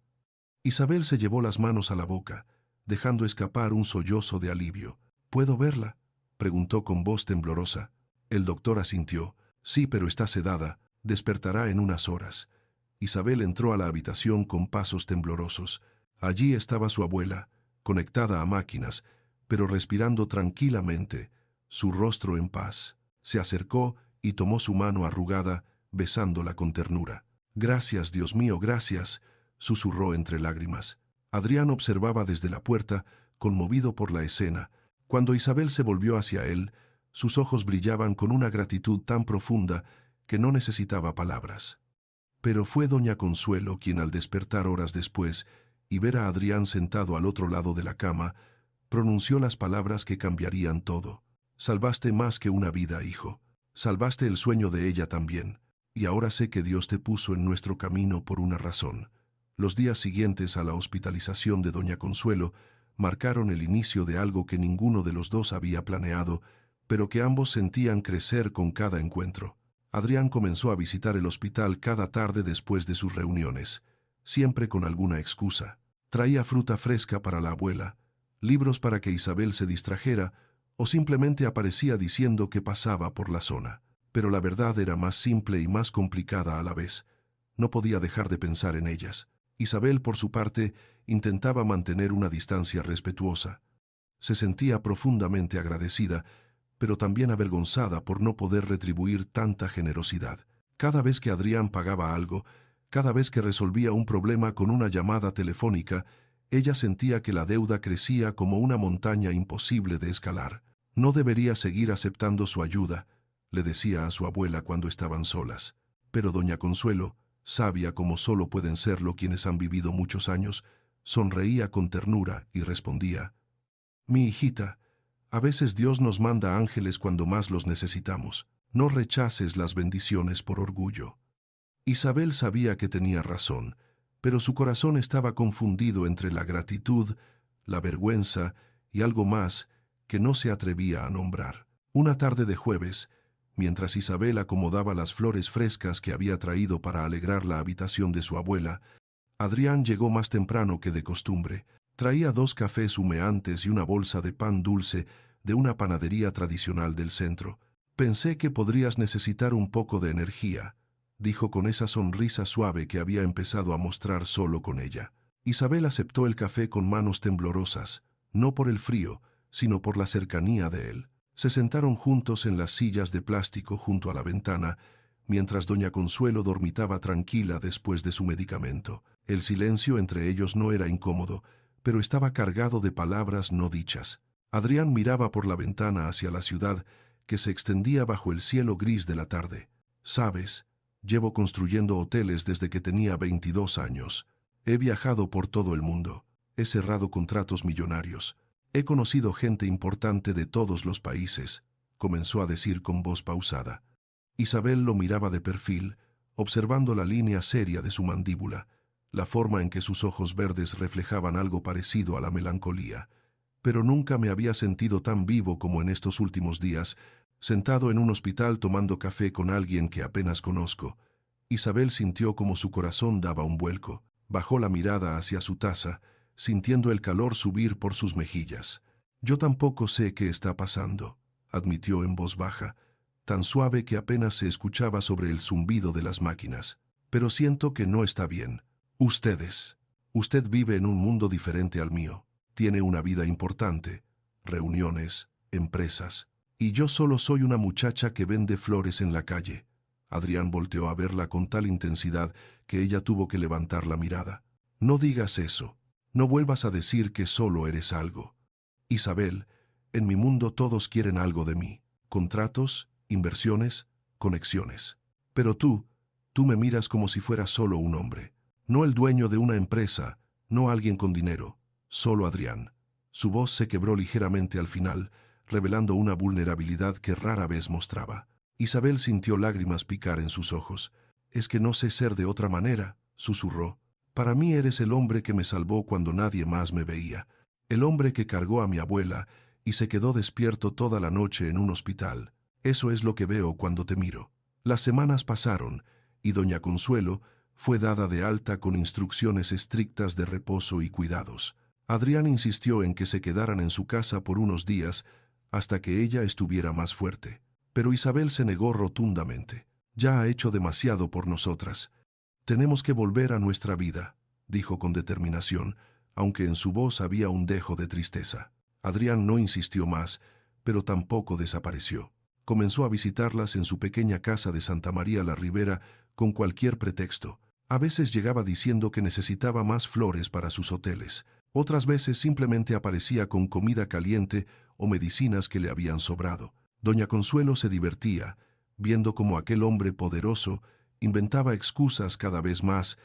Isabel se llevó las manos a la boca, dejando escapar un sollozo de alivio. «¿Puedo verla?», preguntó con voz temblorosa. El doctor asintió. «Sí, pero está sedada. Despertará en unas horas». Isabel entró a la habitación con pasos temblorosos. Allí estaba su abuela, conectada a máquinas, pero respirando tranquilamente, su rostro en paz. Se acercó y tomó su mano arrugada, besándola con ternura. «Gracias, Dios mío, gracias», susurró entre lágrimas. Adrián observaba desde la puerta, conmovido por la escena. Cuando Isabel se volvió hacia él, sus ojos brillaban con una gratitud tan profunda que no necesitaba palabras. Pero fue doña Consuelo quien, al despertar horas después y ver a Adrián sentado al otro lado de la cama, pronunció las palabras que cambiarían todo. «Salvaste más que una vida, hijo. Salvaste el sueño de ella también. Y ahora sé que Dios te puso en nuestro camino por una razón». Los días siguientes a la hospitalización de doña Consuelo marcaron el inicio de algo que ninguno de los dos había planeado, pero que ambos sentían crecer con cada encuentro. Adrián comenzó a visitar el hospital cada tarde después de sus reuniones, siempre con alguna excusa. Traía fruta fresca para la abuela, libros para que Isabel se distrajera, o simplemente aparecía diciendo que pasaba por la zona. Pero la verdad era más simple y más complicada a la vez. No podía dejar de pensar en ellas. Isabel, por su parte, intentaba mantener una distancia respetuosa. Se sentía profundamente agradecida, pero también avergonzada por no poder retribuir tanta generosidad. Cada vez que Adrián pagaba algo, cada vez que resolvía un problema con una llamada telefónica, ella sentía que la deuda crecía como una montaña imposible de escalar. «No debería seguir aceptando su ayuda», le decía a su abuela cuando estaban solas. Pero doña Consuelo, sabia como solo pueden serlo quienes han vivido muchos años, sonreía con ternura y respondía: «Mi hijita, a veces Dios nos manda ángeles cuando más los necesitamos. No rechaces las bendiciones por orgullo». Isabel sabía que tenía razón, pero su corazón estaba confundido entre la gratitud, la vergüenza y algo más que no se atrevía a nombrar. Una tarde de jueves, mientras Isabel acomodaba las flores frescas que había traído para alegrar la habitación de su abuela, Adrián llegó más temprano que de costumbre. Traía 2 cafés humeantes y una bolsa de pan dulce de una panadería tradicional del centro. «Pensé que podrías necesitar un poco de energía», dijo con esa sonrisa suave que había empezado a mostrar solo con ella. Isabel aceptó el café con manos temblorosas, no por el frío, sino por la cercanía de él. Se sentaron juntos en las sillas de plástico junto a la ventana, mientras doña Consuelo dormitaba tranquila después de su medicamento. El silencio entre ellos no era incómodo, pero estaba cargado de palabras no dichas. Adrián miraba por la ventana hacia la ciudad que se extendía bajo el cielo gris de la tarde. «Sabes, llevo construyendo hoteles desde que tenía 22 años», He viajado por todo el mundo. He cerrado contratos millonarios. He conocido gente importante de todos los países, comenzó a decir con voz pausada. Isabel lo miraba de perfil, observando la línea seria de su mandíbula, la forma en que sus ojos verdes reflejaban algo parecido a la melancolía. Pero nunca me había sentido tan vivo como en estos últimos días, sentado en un hospital tomando café con alguien que apenas conozco. Isabel sintió como su corazón daba un vuelco. Bajó la mirada hacia su taza, sintiendo el calor subir por sus mejillas. Yo tampoco sé qué está pasando, admitió en voz baja, tan suave que apenas se escuchaba sobre el zumbido de las máquinas. Pero siento que no está bien. Usted vive en un mundo diferente al mío. Tiene una vida importante, reuniones, empresas. Y yo solo soy una muchacha que vende flores en la calle. Adrián volteó a verla con tal intensidad que ella tuvo que levantar la mirada. No digas eso. No vuelvas a decir que solo eres algo. Isabel, en mi mundo todos quieren algo de mí. Contratos, inversiones, conexiones. Pero tú me miras como si fueras solo un hombre. No el dueño de una empresa, no alguien con dinero. Solo Adrián. Su voz se quebró ligeramente al final, revelando una vulnerabilidad que rara vez mostraba. Isabel sintió lágrimas picar en sus ojos. «Es que no sé ser de otra manera», susurró. «Para mí eres el hombre que me salvó cuando nadie más me veía. El hombre que cargó a mi abuela y se quedó despierto toda la noche en un hospital. Eso es lo que veo cuando te miro». Las semanas pasaron y doña Consuelo fue dada de alta con instrucciones estrictas de reposo y cuidados. Adrián insistió en que se quedaran en su casa por unos días hasta que ella estuviera más fuerte. Pero Isabel se negó rotundamente. «Ya ha hecho demasiado por nosotras. Tenemos que volver a nuestra vida», dijo con determinación, aunque en su voz había un dejo de tristeza. Adrián no insistió más, pero tampoco desapareció. Comenzó a visitarlas en su pequeña casa de Santa María la Ribera con cualquier pretexto. A veces llegaba diciendo que necesitaba más flores para sus hoteles. Otras veces simplemente aparecía con comida caliente o medicinas que le habían sobrado. Doña Consuelo se divertía, viendo cómo aquel hombre poderoso inventaba excusas cada vez más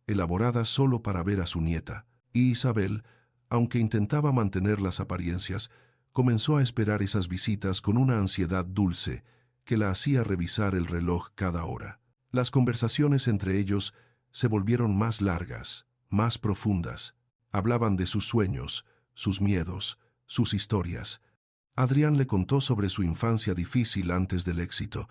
elaboradas solo para ver a su nieta. Y Isabel, aunque intentaba mantener las apariencias, comenzó a esperar esas visitas con una ansiedad dulce que la hacía revisar el reloj cada hora. Las conversaciones entre ellos se volvieron más largas, más profundas. Hablaban de sus sueños, sus miedos, sus historias. Adrián le contó sobre su infancia difícil antes del éxito,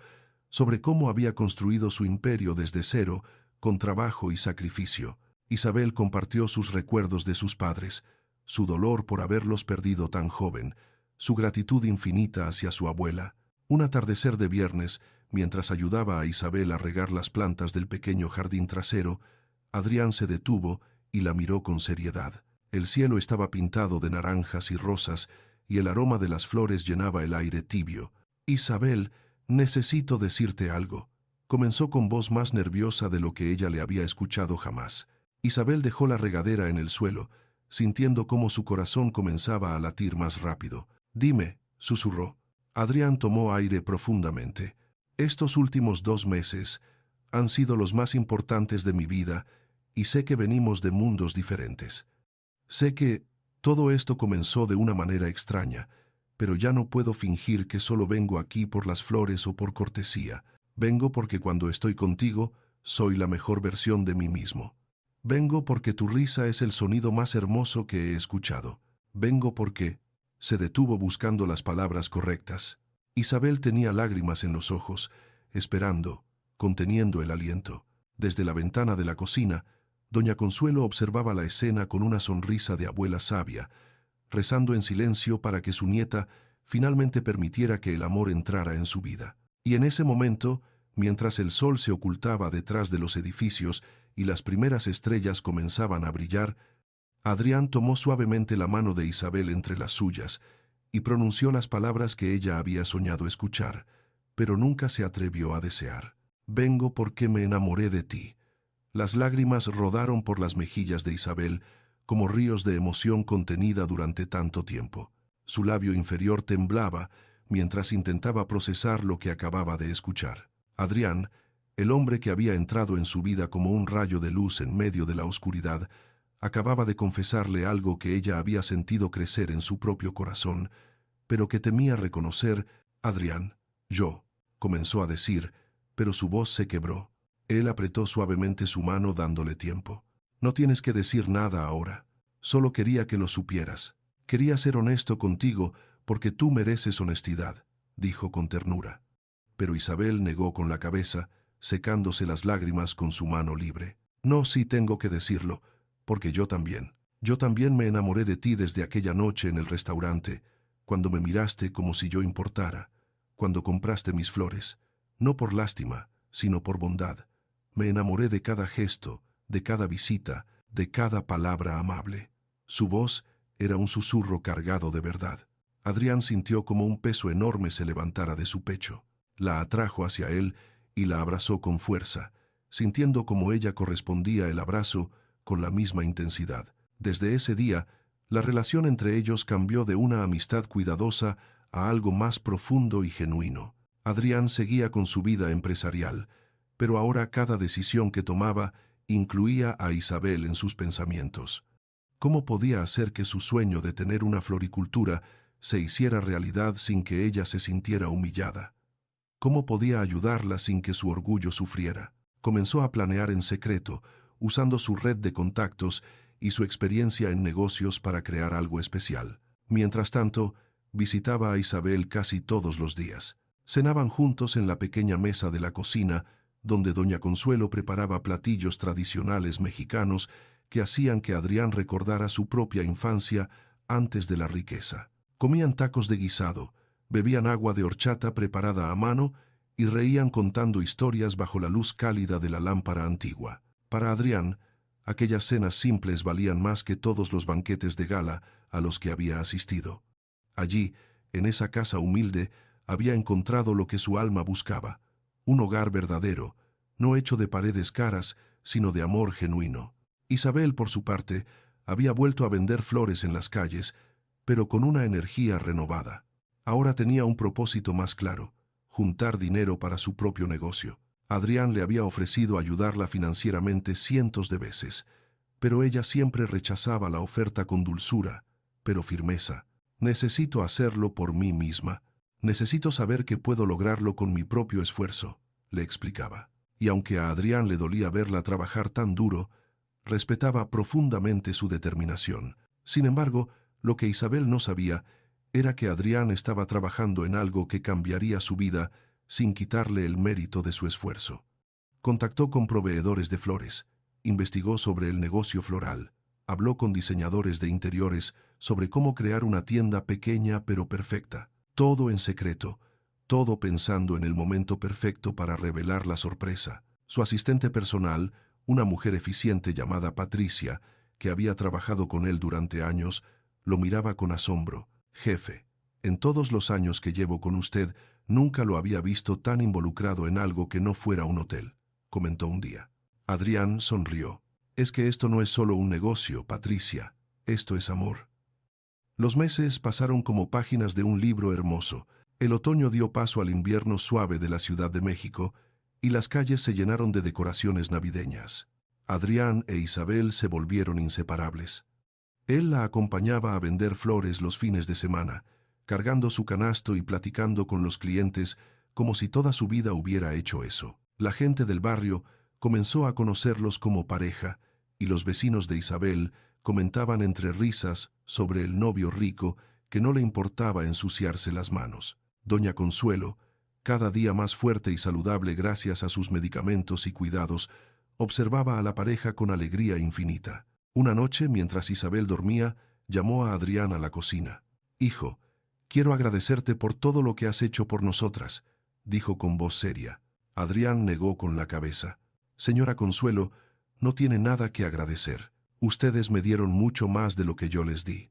sobre cómo había construido su imperio desde cero, con trabajo y sacrificio. Isabel compartió sus recuerdos de sus padres, su dolor por haberlos perdido tan joven, su gratitud infinita hacia su abuela. Un atardecer de viernes, mientras ayudaba a Isabel a regar las plantas del pequeño jardín trasero, Adrián se detuvo y la miró con seriedad. El cielo estaba pintado de naranjas y rosas, y el aroma de las flores llenaba el aire tibio. «Isabel, necesito decirte algo», comenzó con voz más nerviosa de lo que ella le había escuchado jamás. Isabel dejó la regadera en el suelo, sintiendo cómo su corazón comenzaba a latir más rápido. «Dime», susurró. Adrián tomó aire profundamente. «Estos últimos 2 meses han sido los más importantes de mi vida y sé que venimos de mundos diferentes. Sé que todo esto comenzó de una manera extraña, pero ya no puedo fingir que solo vengo aquí por las flores o por cortesía. Vengo porque cuando estoy contigo, soy la mejor versión de mí mismo. Vengo porque tu risa es el sonido más hermoso que he escuchado. Vengo porque...» Se detuvo buscando las palabras correctas. Isabel tenía lágrimas en los ojos, esperando, conteniendo el aliento. Desde la ventana de la cocina, doña Consuelo observaba la escena con una sonrisa de abuela sabia, rezando en silencio para que su nieta finalmente permitiera que el amor entrara en su vida. Y en ese momento, mientras el sol se ocultaba detrás de los edificios y las primeras estrellas comenzaban a brillar, Adrián tomó suavemente la mano de Isabel entre las suyas y pronunció las palabras que ella había soñado escuchar, pero nunca se atrevió a desear. «Vengo porque me enamoré de ti». Las lágrimas rodaron por las mejillas de Isabel como ríos de emoción contenida durante tanto tiempo. Su labio inferior temblaba mientras intentaba procesar lo que acababa de escuchar. Adrián, El hombre que había entrado en su vida como un rayo de luz en medio de la oscuridad, acababa de confesarle algo que ella había sentido crecer en su propio corazón, pero que temía reconocer. «Adrián, yo», comenzó a decir, pero su voz se quebró. Él apretó suavemente su mano dándole tiempo. «No tienes que decir nada ahora. Solo quería que lo supieras. Quería ser honesto contigo porque tú mereces honestidad», dijo con ternura. Pero Isabel negó con la cabeza, secándose las lágrimas con su mano libre. «No, sí tengo que decirlo, porque yo también. Yo también me enamoré de ti desde aquella noche en el restaurante, cuando me miraste como si yo importara, cuando compraste mis flores, no por lástima, sino por bondad. Me enamoré de cada gesto, de cada visita, de cada palabra amable». Su voz era un susurro cargado de verdad. Adrián sintió como un peso enorme se levantara de su pecho. La atrajo hacia él y la abrazó con fuerza, sintiendo como ella correspondía el abrazo con la misma intensidad. Desde ese día, la relación entre ellos cambió de una amistad cuidadosa a algo más profundo y genuino. Adrián seguía con su vida empresarial, pero ahora cada decisión que tomaba incluía a Isabel en sus pensamientos. ¿Cómo podía hacer que su sueño de tener una floricultura se hiciera realidad sin que ella se sintiera humillada? ¿Cómo podía ayudarla sin que su orgullo sufriera? Comenzó a planear en secreto, usando su red de contactos y su experiencia en negocios para crear algo especial. Mientras tanto, visitaba a Isabel casi todos los días. Cenaban juntos en la pequeña mesa de la cocina, donde doña Consuelo preparaba platillos tradicionales mexicanos que hacían que Adrián recordara su propia infancia antes de la riqueza. Comían tacos de guisado, bebían agua de horchata preparada a mano y reían contando historias bajo la luz cálida de la lámpara antigua. Para Adrián, aquellas cenas simples valían más que todos los banquetes de gala a los que había asistido. Allí, en esa casa humilde, había encontrado lo que su alma buscaba, un hogar verdadero, no hecho de paredes caras, sino de amor genuino. Isabel, por su parte, había vuelto a vender flores en las calles, pero con una energía renovada. Ahora tenía un propósito más claro: juntar dinero para su propio negocio. Adrián le había ofrecido ayudarla financieramente cientos de veces, pero ella siempre rechazaba la oferta con dulzura, pero firmeza. «Necesito hacerlo por mí misma. Necesito saber que puedo lograrlo con mi propio esfuerzo», le explicaba. Y aunque a Adrián le dolía verla trabajar tan duro, respetaba profundamente su determinación. Sin embargo, lo que Isabel no sabía era que Adrián estaba trabajando en algo que cambiaría su vida sin quitarle el mérito de su esfuerzo. Contactó con proveedores de flores, investigó sobre el negocio floral, habló con diseñadores de interiores sobre cómo crear una tienda pequeña pero perfecta. Todo en secreto, todo pensando en el momento perfecto para revelar la sorpresa. Su asistente personal, una mujer eficiente llamada Patricia, que había trabajado con él durante años, lo miraba con asombro. «Jefe, en todos los años que llevo con usted, nunca lo había visto tan involucrado en algo que no fuera un hotel», comentó un día. Adrián sonrió. «Es que esto no es solo un negocio, Patricia, esto es amor». Los meses pasaron como páginas de un libro hermoso. El otoño dio paso al invierno suave de la Ciudad de México y las calles se llenaron de decoraciones navideñas. Adrián e Isabel se volvieron inseparables. Él la acompañaba a vender flores los fines de semana, cargando su canasto y platicando con los clientes como si toda su vida hubiera hecho eso. La gente del barrio comenzó a conocerlos como pareja, y los vecinos de Isabel comentaban entre risas sobre el novio rico que no le importaba ensuciarse las manos. Doña Consuelo, cada día más fuerte y saludable gracias a sus medicamentos y cuidados, observaba a la pareja con alegría infinita. Una noche, mientras Isabel dormía, llamó a Adrián a la cocina. «Hijo, quiero agradecerte por todo lo que has hecho por nosotras», dijo con voz seria. Adrián negó con la cabeza. «Señora Consuelo, no tiene nada que agradecer. Ustedes me dieron mucho más de lo que yo les di».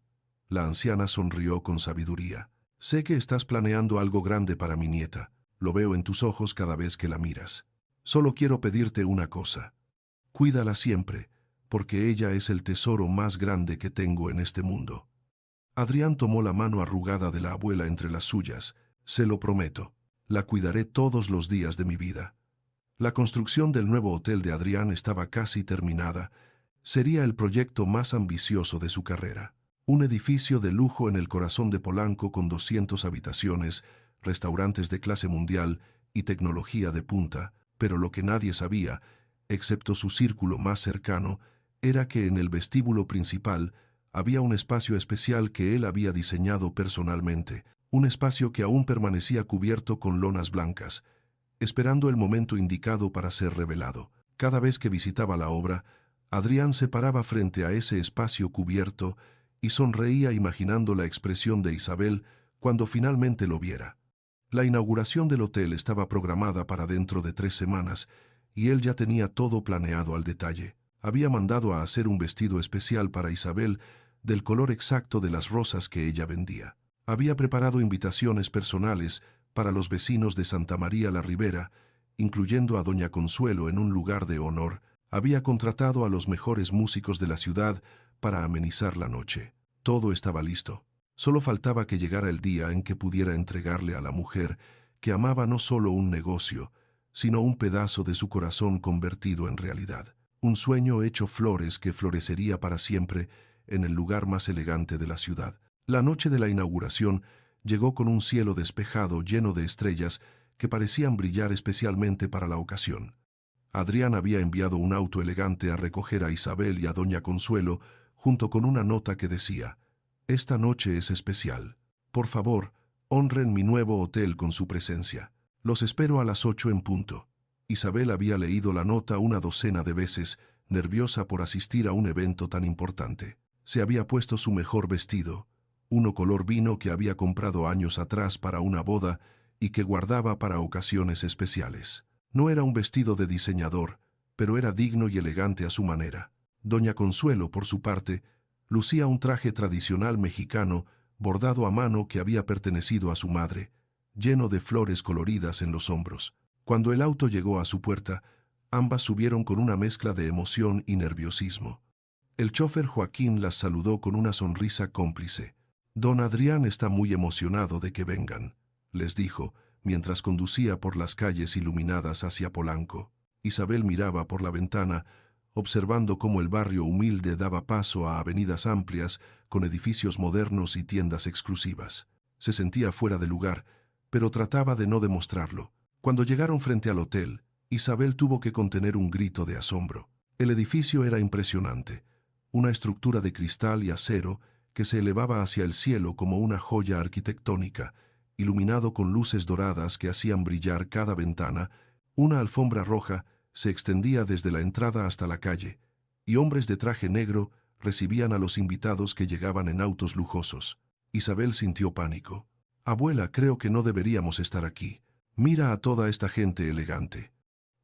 La anciana sonrió con sabiduría. «Sé que estás planeando algo grande para mi nieta. Lo veo en tus ojos cada vez que la miras. Solo quiero pedirte una cosa. Cuídala siempre, porque ella es el tesoro más grande que tengo en este mundo». Adrián tomó la mano arrugada de la abuela entre las suyas. «Se lo prometo. La cuidaré todos los días de mi vida». La construcción del nuevo hotel de Adrián estaba casi terminada. Sería el proyecto más ambicioso de su carrera. Un edificio de lujo en el corazón de Polanco con 200 habitaciones, restaurantes de clase mundial y tecnología de punta, pero lo que nadie sabía, excepto su círculo más cercano, era que en el vestíbulo principal había un espacio especial que él había diseñado personalmente, un espacio que aún permanecía cubierto con lonas blancas, esperando el momento indicado para ser revelado. Cada vez que visitaba la obra, Adrián se paraba frente a ese espacio cubierto y sonreía imaginando la expresión de Isabel cuando finalmente lo viera. La inauguración del hotel estaba programada para dentro de 3 semanas y él ya tenía todo planeado al detalle. Había mandado a hacer un vestido especial para Isabel del color exacto de las rosas que ella vendía. Había preparado invitaciones personales para los vecinos de Santa María la Ribera, incluyendo a Doña Consuelo en un lugar de honor. Había contratado a los mejores músicos de la ciudad para amenizar la noche. Todo estaba listo. Solo faltaba que llegara el día en que pudiera entregarle a la mujer que amaba no solo un negocio, sino un pedazo de su corazón convertido en realidad. Un sueño hecho flores que florecería para siempre en el lugar más elegante de la ciudad. La noche de la inauguración llegó con un cielo despejado lleno de estrellas que parecían brillar especialmente para la ocasión. Adrián había enviado un auto elegante a recoger a Isabel y a Doña Consuelo, junto con una nota que decía: «Esta noche es especial. Por favor, honren mi nuevo hotel con su presencia. Los espero a las 8 en punto». Isabel había leído la nota una docena de veces, nerviosa por asistir a un evento tan importante. Se había puesto su mejor vestido, uno color vino que había comprado años atrás para una boda y que guardaba para ocasiones especiales. No era un vestido de diseñador, pero era digno y elegante a su manera. Doña Consuelo, por su parte, lucía un traje tradicional mexicano bordado a mano que había pertenecido a su madre, lleno de flores coloridas en los hombros. Cuando el auto llegó a su puerta, ambas subieron con una mezcla de emoción y nerviosismo. El chófer Joaquín las saludó con una sonrisa cómplice. «Don Adrián está muy emocionado de que vengan», les dijo, mientras conducía por las calles iluminadas hacia Polanco. Isabel miraba por la ventana, observando cómo el barrio humilde daba paso a avenidas amplias con edificios modernos y tiendas exclusivas. Se sentía fuera de lugar, pero trataba de no demostrarlo. Cuando llegaron frente al hotel, Isabel tuvo que contener un grito de asombro. El edificio era impresionante, una estructura de cristal y acero que se elevaba hacia el cielo como una joya arquitectónica, iluminado con luces doradas que hacían brillar cada ventana. Una alfombra roja se extendía desde la entrada hasta la calle, y hombres de traje negro recibían a los invitados que llegaban en autos lujosos. Isabel sintió pánico. «Abuela, creo que no deberíamos estar aquí. Mira a toda esta gente elegante».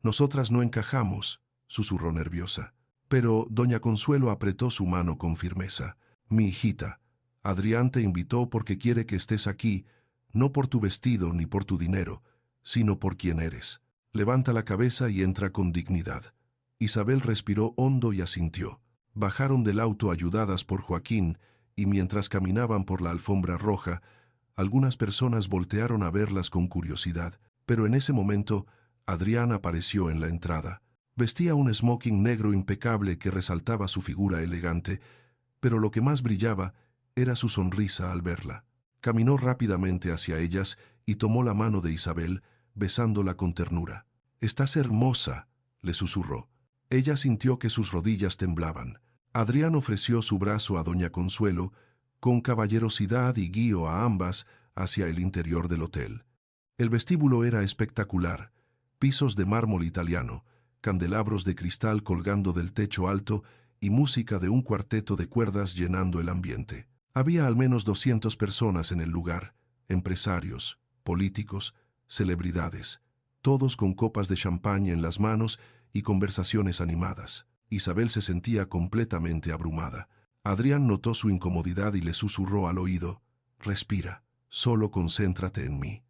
«Nosotras no encajamos», susurró nerviosa. Pero Doña Consuelo apretó su mano con firmeza. «Mi hijita, Adrián te invitó porque quiere que estés aquí, no por tu vestido ni por tu dinero, sino por quien eres. Levanta la cabeza y entra con dignidad». Isabel respiró hondo y asintió. Bajaron del auto ayudadas por Joaquín, y mientras caminaban por la alfombra roja, algunas personas voltearon a verlas con curiosidad, pero en ese momento Adrián apareció en la entrada. Vestía un smoking negro impecable que resaltaba su figura elegante, pero lo que más brillaba era su sonrisa al verla. Caminó rápidamente hacia ellas y tomó la mano de Isabel, besándola con ternura. «Estás hermosa», le susurró. Ella sintió que sus rodillas temblaban. Adrián ofreció su brazo a Doña Consuelo, con caballerosidad y guió a ambas hacia el interior del hotel. El vestíbulo era espectacular, pisos de mármol italiano, candelabros de cristal colgando del techo alto y música de un cuarteto de cuerdas llenando el ambiente. Había al menos 200 personas en el lugar, empresarios, políticos, celebridades, todos con copas de champaña en las manos y conversaciones animadas. Isabel se sentía completamente abrumada. Adrián notó su incomodidad y le susurró al oído: «Respira, solo concéntrate en mí».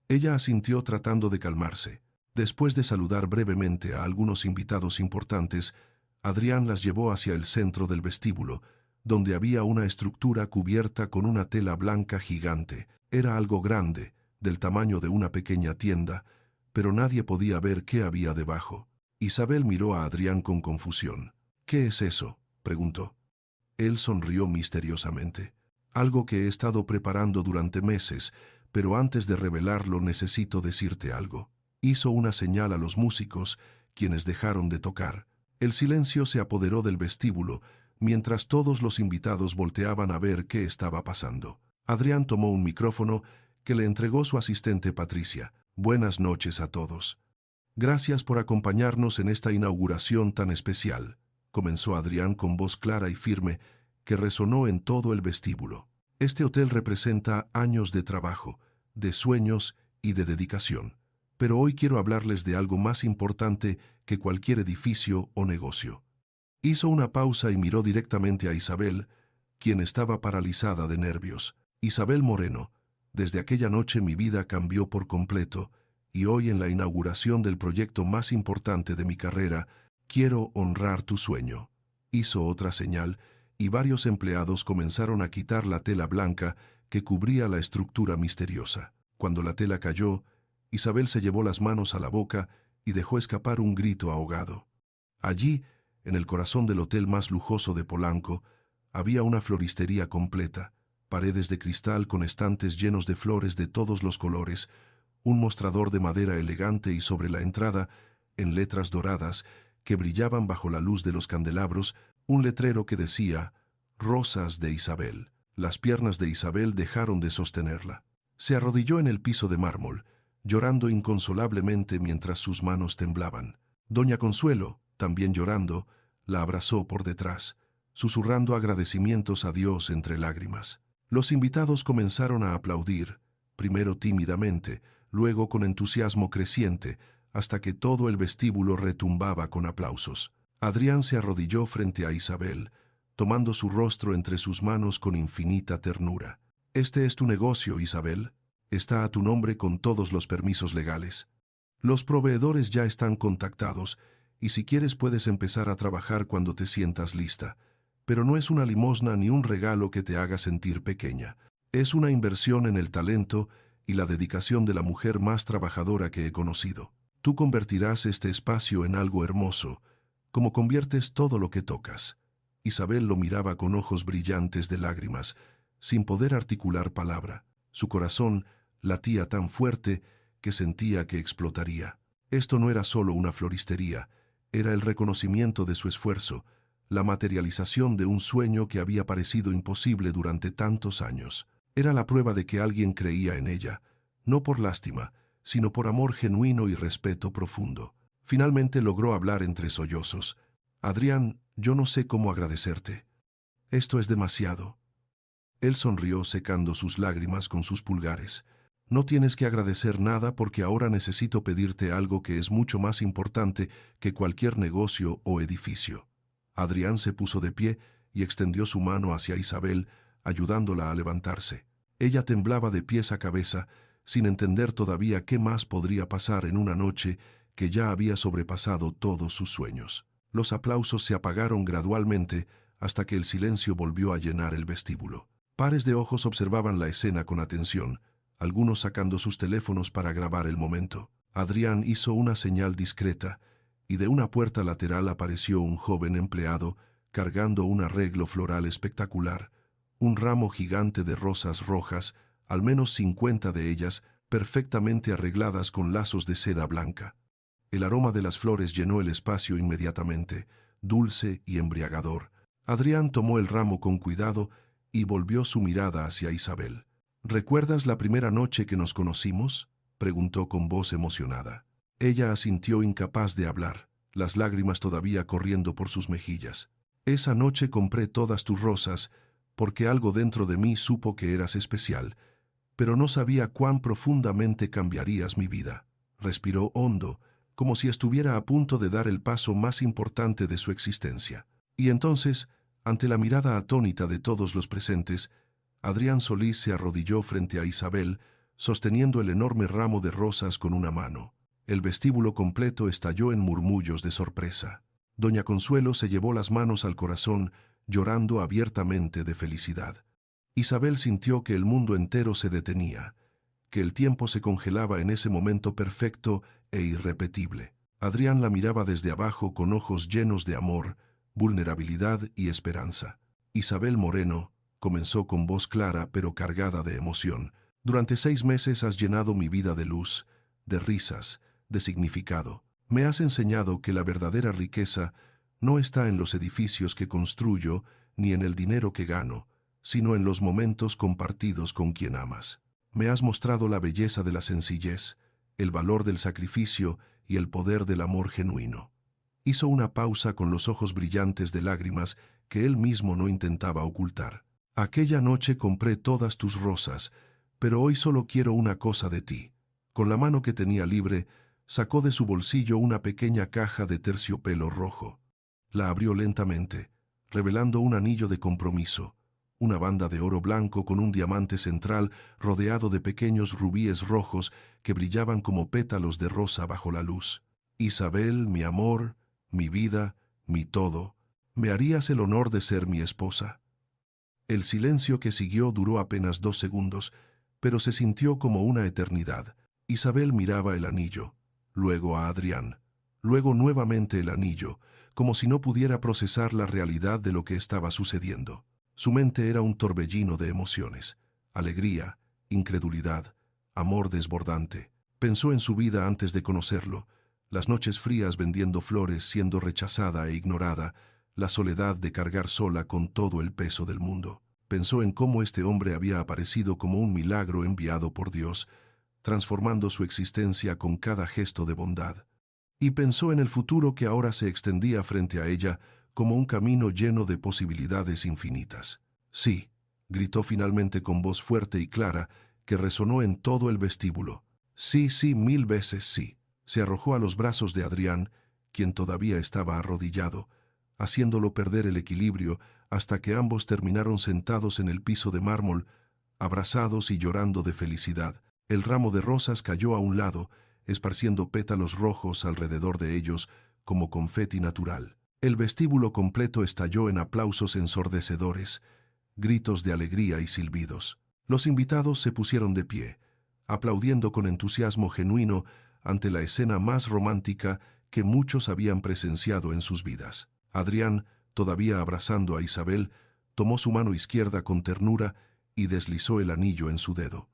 Ella asintió tratando de calmarse. Después de saludar brevemente a algunos invitados importantes, Adrián las llevó hacia el centro del vestíbulo, donde había una estructura cubierta con una tela blanca gigante. Era algo grande, del tamaño de una pequeña tienda, pero nadie podía ver qué había debajo. Isabel miró a Adrián con confusión. «¿Qué es eso?», preguntó. Él sonrió misteriosamente. «Algo que he estado preparando durante meses, pero antes de revelarlo necesito decirte algo». Hizo una señal a los músicos, quienes dejaron de tocar. El silencio se apoderó del vestíbulo, mientras todos los invitados volteaban a ver qué estaba pasando. Adrián tomó un micrófono que le entregó su asistente Patricia. «Buenas noches a todos. Gracias por acompañarnos en esta inauguración tan especial», comenzó Adrián con voz clara y firme que resonó en todo el vestíbulo. «Este hotel representa años de trabajo, de sueños y de dedicación. Pero hoy quiero hablarles de algo más importante que cualquier edificio o negocio». Hizo una pausa y miró directamente a Isabel, quien estaba paralizada de nervios. «Isabel Moreno, desde aquella noche mi vida cambió por completo, y hoy en la inauguración del proyecto más importante de mi carrera, quiero honrar tu sueño». Hizo otra señal, y varios empleados comenzaron a quitar la tela blanca que cubría la estructura misteriosa. Cuando la tela cayó, Isabel se llevó las manos a la boca y dejó escapar un grito ahogado. Allí, en el corazón del hotel más lujoso de Polanco, había una floristería completa, paredes de cristal con estantes llenos de flores de todos los colores, un mostrador de madera elegante y sobre la entrada, en letras doradas que brillaban bajo la luz de los candelabros, un letrero que decía «Rosas de Isabel». Las piernas de Isabel dejaron de sostenerla. Se arrodilló en el piso de mármol, llorando inconsolablemente mientras sus manos temblaban. Doña Consuelo, también llorando, la abrazó por detrás, susurrando agradecimientos a Dios entre lágrimas. Los invitados comenzaron a aplaudir, primero tímidamente, luego con entusiasmo creciente, hasta que todo el vestíbulo retumbaba con aplausos. Adrián se arrodilló frente a Isabel, tomando su rostro entre sus manos con infinita ternura. «Este es tu negocio, Isabel. Está a tu nombre con todos los permisos legales. Los proveedores ya están contactados, y si quieres puedes empezar a trabajar cuando te sientas lista. Pero no es una limosna ni un regalo que te haga sentir pequeña. Es una inversión en el talento y la dedicación de la mujer más trabajadora que he conocido. Tú convertirás este espacio en algo hermoso, como conviertes todo lo que tocas». Isabel lo miraba con ojos brillantes de lágrimas, sin poder articular palabra. Su corazón latía tan fuerte que sentía que explotaría. Esto no era solo una floristería, era el reconocimiento de su esfuerzo, la materialización de un sueño que había parecido imposible durante tantos años. Era la prueba de que alguien creía en ella, no por lástima, sino por amor genuino y respeto profundo. Finalmente logró hablar entre sollozos. «Adrián, yo no sé cómo agradecerte. Esto es demasiado». Él sonrió secando sus lágrimas con sus pulgares. «No tienes que agradecer nada porque ahora necesito pedirte algo que es mucho más importante que cualquier negocio o edificio». Adrián se puso de pie y extendió su mano hacia Isabel, ayudándola a levantarse. Ella temblaba de pies a cabeza, sin entender todavía qué más podría pasar en una noche que ya había sobrepasado todos sus sueños. Los aplausos se apagaron gradualmente hasta que el silencio volvió a llenar el vestíbulo. Pares de ojos observaban la escena con atención, algunos sacando sus teléfonos para grabar el momento. Adrián hizo una señal discreta, y de una puerta lateral apareció un joven empleado cargando un arreglo floral espectacular, un ramo gigante de rosas rojas, al menos 50 de ellas perfectamente arregladas con lazos de seda blanca. El aroma de las flores llenó el espacio inmediatamente, dulce y embriagador. Adrián tomó el ramo con cuidado y volvió su mirada hacia Isabel. «¿Recuerdas la primera noche que nos conocimos?», preguntó con voz emocionada. Ella asintió incapaz de hablar, las lágrimas todavía corriendo por sus mejillas. «Esa noche compré todas tus rosas, porque algo dentro de mí supo que eras especial, pero no sabía cuán profundamente cambiarías mi vida». Respiró hondo, como si estuviera a punto de dar el paso más importante de su existencia. Y entonces, ante la mirada atónita de todos los presentes, Adrián Solís se arrodilló frente a Isabel, sosteniendo el enorme ramo de rosas con una mano. El vestíbulo completo estalló en murmullos de sorpresa. Doña Consuelo se llevó las manos al corazón, llorando abiertamente de felicidad. Isabel sintió que el mundo entero se detenía, que el tiempo se congelaba en ese momento perfecto e irrepetible. Adrián la miraba desde abajo con ojos llenos de amor, vulnerabilidad y esperanza. Isabel Moreno, comenzó con voz clara pero cargada de emoción. Durante 6 meses has llenado mi vida de luz, de risas, de significado. Me has enseñado que la verdadera riqueza no está en los edificios que construyo ni en el dinero que gano, sino en los momentos compartidos con quien amas. Me has mostrado la belleza de la sencillez, el valor del sacrificio y el poder del amor genuino. Hizo una pausa con los ojos brillantes de lágrimas que él mismo no intentaba ocultar. Aquella noche compré todas tus rosas, pero hoy solo quiero una cosa de ti. Con la mano que tenía libre, sacó de su bolsillo una pequeña caja de terciopelo rojo. La abrió lentamente, revelando un anillo de compromiso, una banda de oro blanco con un diamante central rodeado de pequeños rubíes rojos que brillaban como pétalos de rosa bajo la luz. Isabel, mi amor, mi vida, mi todo, ¿me harías el honor de ser mi esposa? El silencio que siguió duró apenas 2 segundos, pero se sintió como una eternidad. Isabel miraba el anillo, luego a Adrián, luego nuevamente el anillo, como si no pudiera procesar la realidad de lo que estaba sucediendo. Su mente era un torbellino de emociones, alegría, incredulidad, amor desbordante. Pensó en su vida antes de conocerlo, las noches frías vendiendo flores siendo rechazada e ignorada, la soledad de cargar sola con todo el peso del mundo. Pensó en cómo este hombre había aparecido como un milagro enviado por Dios, transformando su existencia con cada gesto de bondad. Y pensó en el futuro que ahora se extendía frente a ella como un camino lleno de posibilidades infinitas. Sí, gritó finalmente con voz fuerte y clara que resonó en todo el vestíbulo. Sí, sí, 1000 veces sí. Se arrojó a los brazos de Adrián, quien todavía estaba arrodillado, haciéndolo perder el equilibrio hasta que ambos terminaron sentados en el piso de mármol, abrazados y llorando de felicidad. El ramo de rosas cayó a un lado, esparciendo pétalos rojos alrededor de ellos como confeti natural. El vestíbulo completo estalló en aplausos ensordecedores, gritos de alegría y silbidos. Los invitados se pusieron de pie, aplaudiendo con entusiasmo genuino ante la escena más romántica que muchos habían presenciado en sus vidas. Adrián, todavía abrazando a Isabel, tomó su mano izquierda con ternura y deslizó el anillo en su dedo.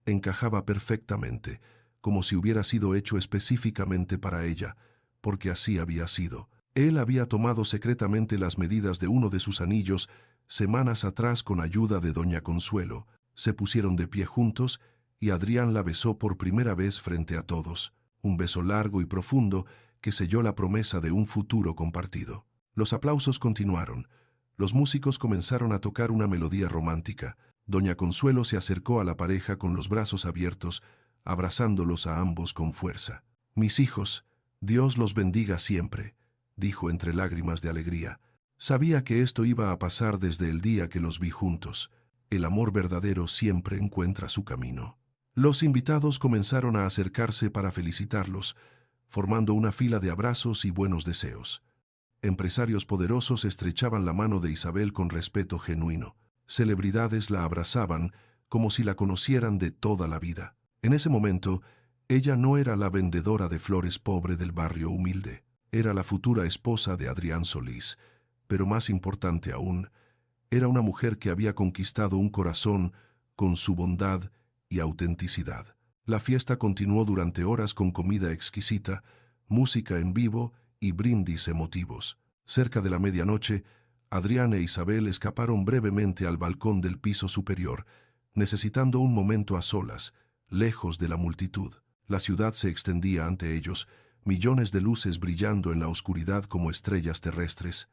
Encajaba perfectamente, como si hubiera sido hecho específicamente para ella, porque así había sido. Él había tomado secretamente las medidas de uno de sus anillos semanas atrás con ayuda de doña Consuelo. Se pusieron de pie juntos y Adrián la besó por primera vez frente a todos. Un beso largo y profundo que selló la promesa de un futuro compartido. Los aplausos continuaron. Los músicos comenzaron a tocar una melodía romántica. Doña Consuelo se acercó a la pareja con los brazos abiertos, abrazándolos a ambos con fuerza. «Mis hijos, Dios los bendiga siempre», dijo entre lágrimas de alegría. Sabía que esto iba a pasar desde el día que los vi juntos. El amor verdadero siempre encuentra su camino. Los invitados comenzaron a acercarse para felicitarlos, formando una fila de abrazos y buenos deseos. Empresarios poderosos estrechaban la mano de Isabel con respeto genuino. Celebridades la abrazaban como si la conocieran de toda la vida. En ese momento, ella no era la vendedora de flores pobre del barrio humilde. Era la futura esposa de Adrián Solís, pero más importante aún, era una mujer que había conquistado un corazón con su bondad y autenticidad. La fiesta continuó durante horas con comida exquisita, música en vivo y brindis emotivos. Cerca de la medianoche, Adrián e Isabel escaparon brevemente al balcón del piso superior, necesitando un momento a solas, lejos de la multitud. La ciudad se extendía ante ellos, millones de luces brillando en la oscuridad como estrellas terrestres.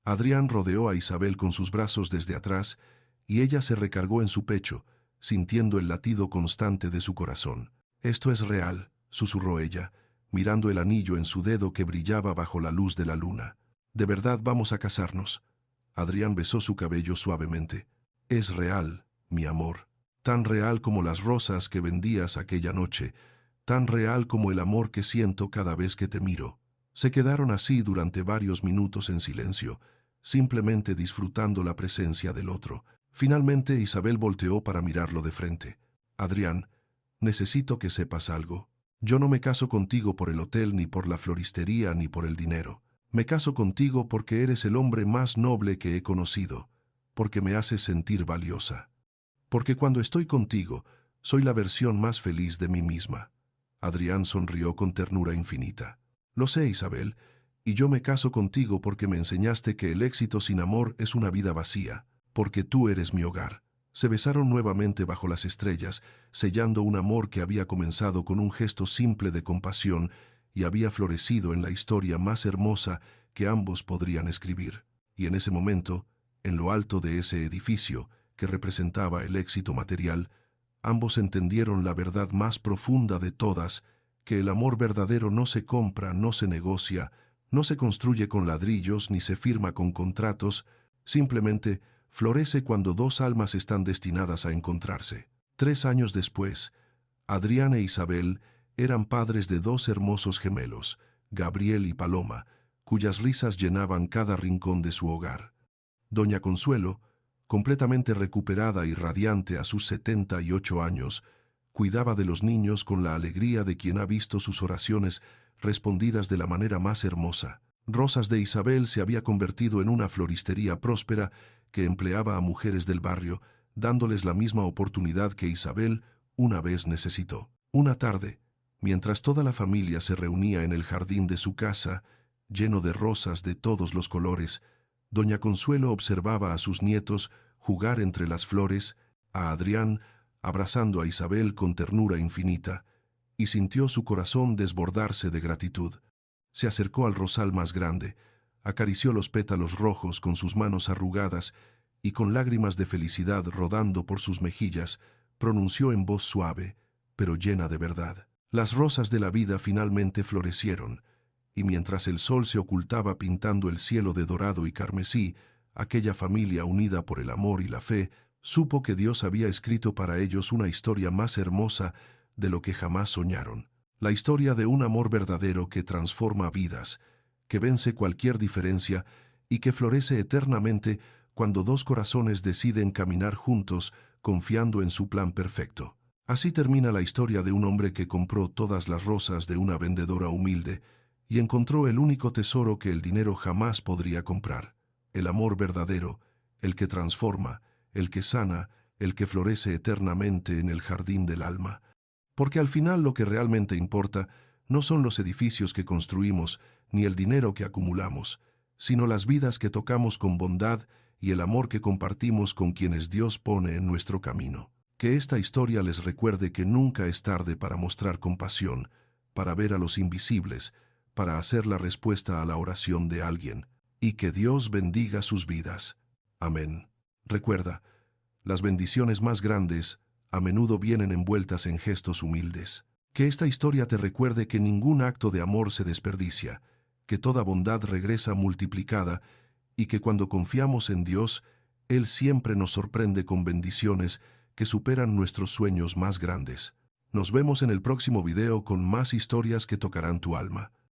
Adrián rodeó a Isabel con sus brazos desde atrás y ella se recargó en su pecho, sintiendo el latido constante de su corazón. «Esto es real», susurró ella, mirando el anillo en su dedo que brillaba bajo la luz de la luna. «¿De verdad vamos a casarnos?» Adrián besó su cabello suavemente. «Es real, mi amor, tan real como las rosas que vendías aquella noche, tan real como el amor que siento cada vez que te miro». Se quedaron así durante varios minutos en silencio, simplemente disfrutando la presencia del otro. Finalmente Isabel volteó para mirarlo de frente. «Adrián, necesito que sepas algo. Yo no me caso contigo por el hotel, ni por la floristería, ni por el dinero. Me caso contigo porque eres el hombre más noble que he conocido, porque me haces sentir valiosa. Porque cuando estoy contigo, soy la versión más feliz de mí misma. Adrián sonrió con ternura infinita. Lo sé, Isabel, y yo me caso contigo porque me enseñaste que el éxito sin amor es una vida vacía, porque tú eres mi hogar. Se besaron nuevamente bajo las estrellas, sellando un amor que había comenzado con un gesto simple de compasión y había florecido en la historia más hermosa que ambos podrían escribir. Y en ese momento, en lo alto de ese edificio, que representaba el éxito material, ambos entendieron la verdad más profunda de todas, que el amor verdadero no se compra, no se negocia, no se construye con ladrillos ni se firma con contratos, simplemente florece cuando dos almas están destinadas a encontrarse. 3 años después, Adrián e Isabel eran padres de 2 hermosos gemelos, Gabriel y Paloma, cuyas risas llenaban cada rincón de su hogar. Doña Consuelo, completamente recuperada y radiante a sus 78 años, cuidaba de los niños con la alegría de quien ha visto sus oraciones respondidas de la manera más hermosa. Rosas de Isabel se había convertido en una floristería próspera que empleaba a mujeres del barrio, dándoles la misma oportunidad que Isabel una vez necesitó. Una tarde, mientras toda la familia se reunía en el jardín de su casa, lleno de rosas de todos los colores, doña Consuelo observaba a sus nietos jugar entre las flores, a Adrián abrazando a Isabel con ternura infinita, y sintió su corazón desbordarse de gratitud. Se acercó al rosal más grande, acarició los pétalos rojos con sus manos arrugadas y con lágrimas de felicidad rodando por sus mejillas, pronunció en voz suave, pero llena de verdad. Las rosas de la vida finalmente florecieron, y mientras el sol se ocultaba pintando el cielo de dorado y carmesí, aquella familia unida por el amor y la fe supo que Dios había escrito para ellos una historia más hermosa de lo que jamás soñaron. La historia de un amor verdadero que transforma vidas, que vence cualquier diferencia y que florece eternamente cuando dos corazones deciden caminar juntos confiando en su plan perfecto. Así termina la historia de un hombre que compró todas las rosas de una vendedora humilde y encontró el único tesoro que el dinero jamás podría comprar: el amor verdadero, el que transforma, el que sana, el que florece eternamente en el jardín del alma. Porque al final lo que realmente importa no son los edificios que construimos ni el dinero que acumulamos, sino las vidas que tocamos con bondad y el amor que compartimos con quienes Dios pone en nuestro camino. Que esta historia les recuerde que nunca es tarde para mostrar compasión, para ver a los invisibles, para hacer la respuesta a la oración de alguien, y que Dios bendiga sus vidas. Amén. Recuerda, las bendiciones más grandes a menudo vienen envueltas en gestos humildes. Que esta historia te recuerde que ningún acto de amor se desperdicia, que toda bondad regresa multiplicada y que cuando confiamos en Dios, Él siempre nos sorprende con bendiciones que superan nuestros sueños más grandes. Nos vemos en el próximo video con más historias que tocarán tu alma.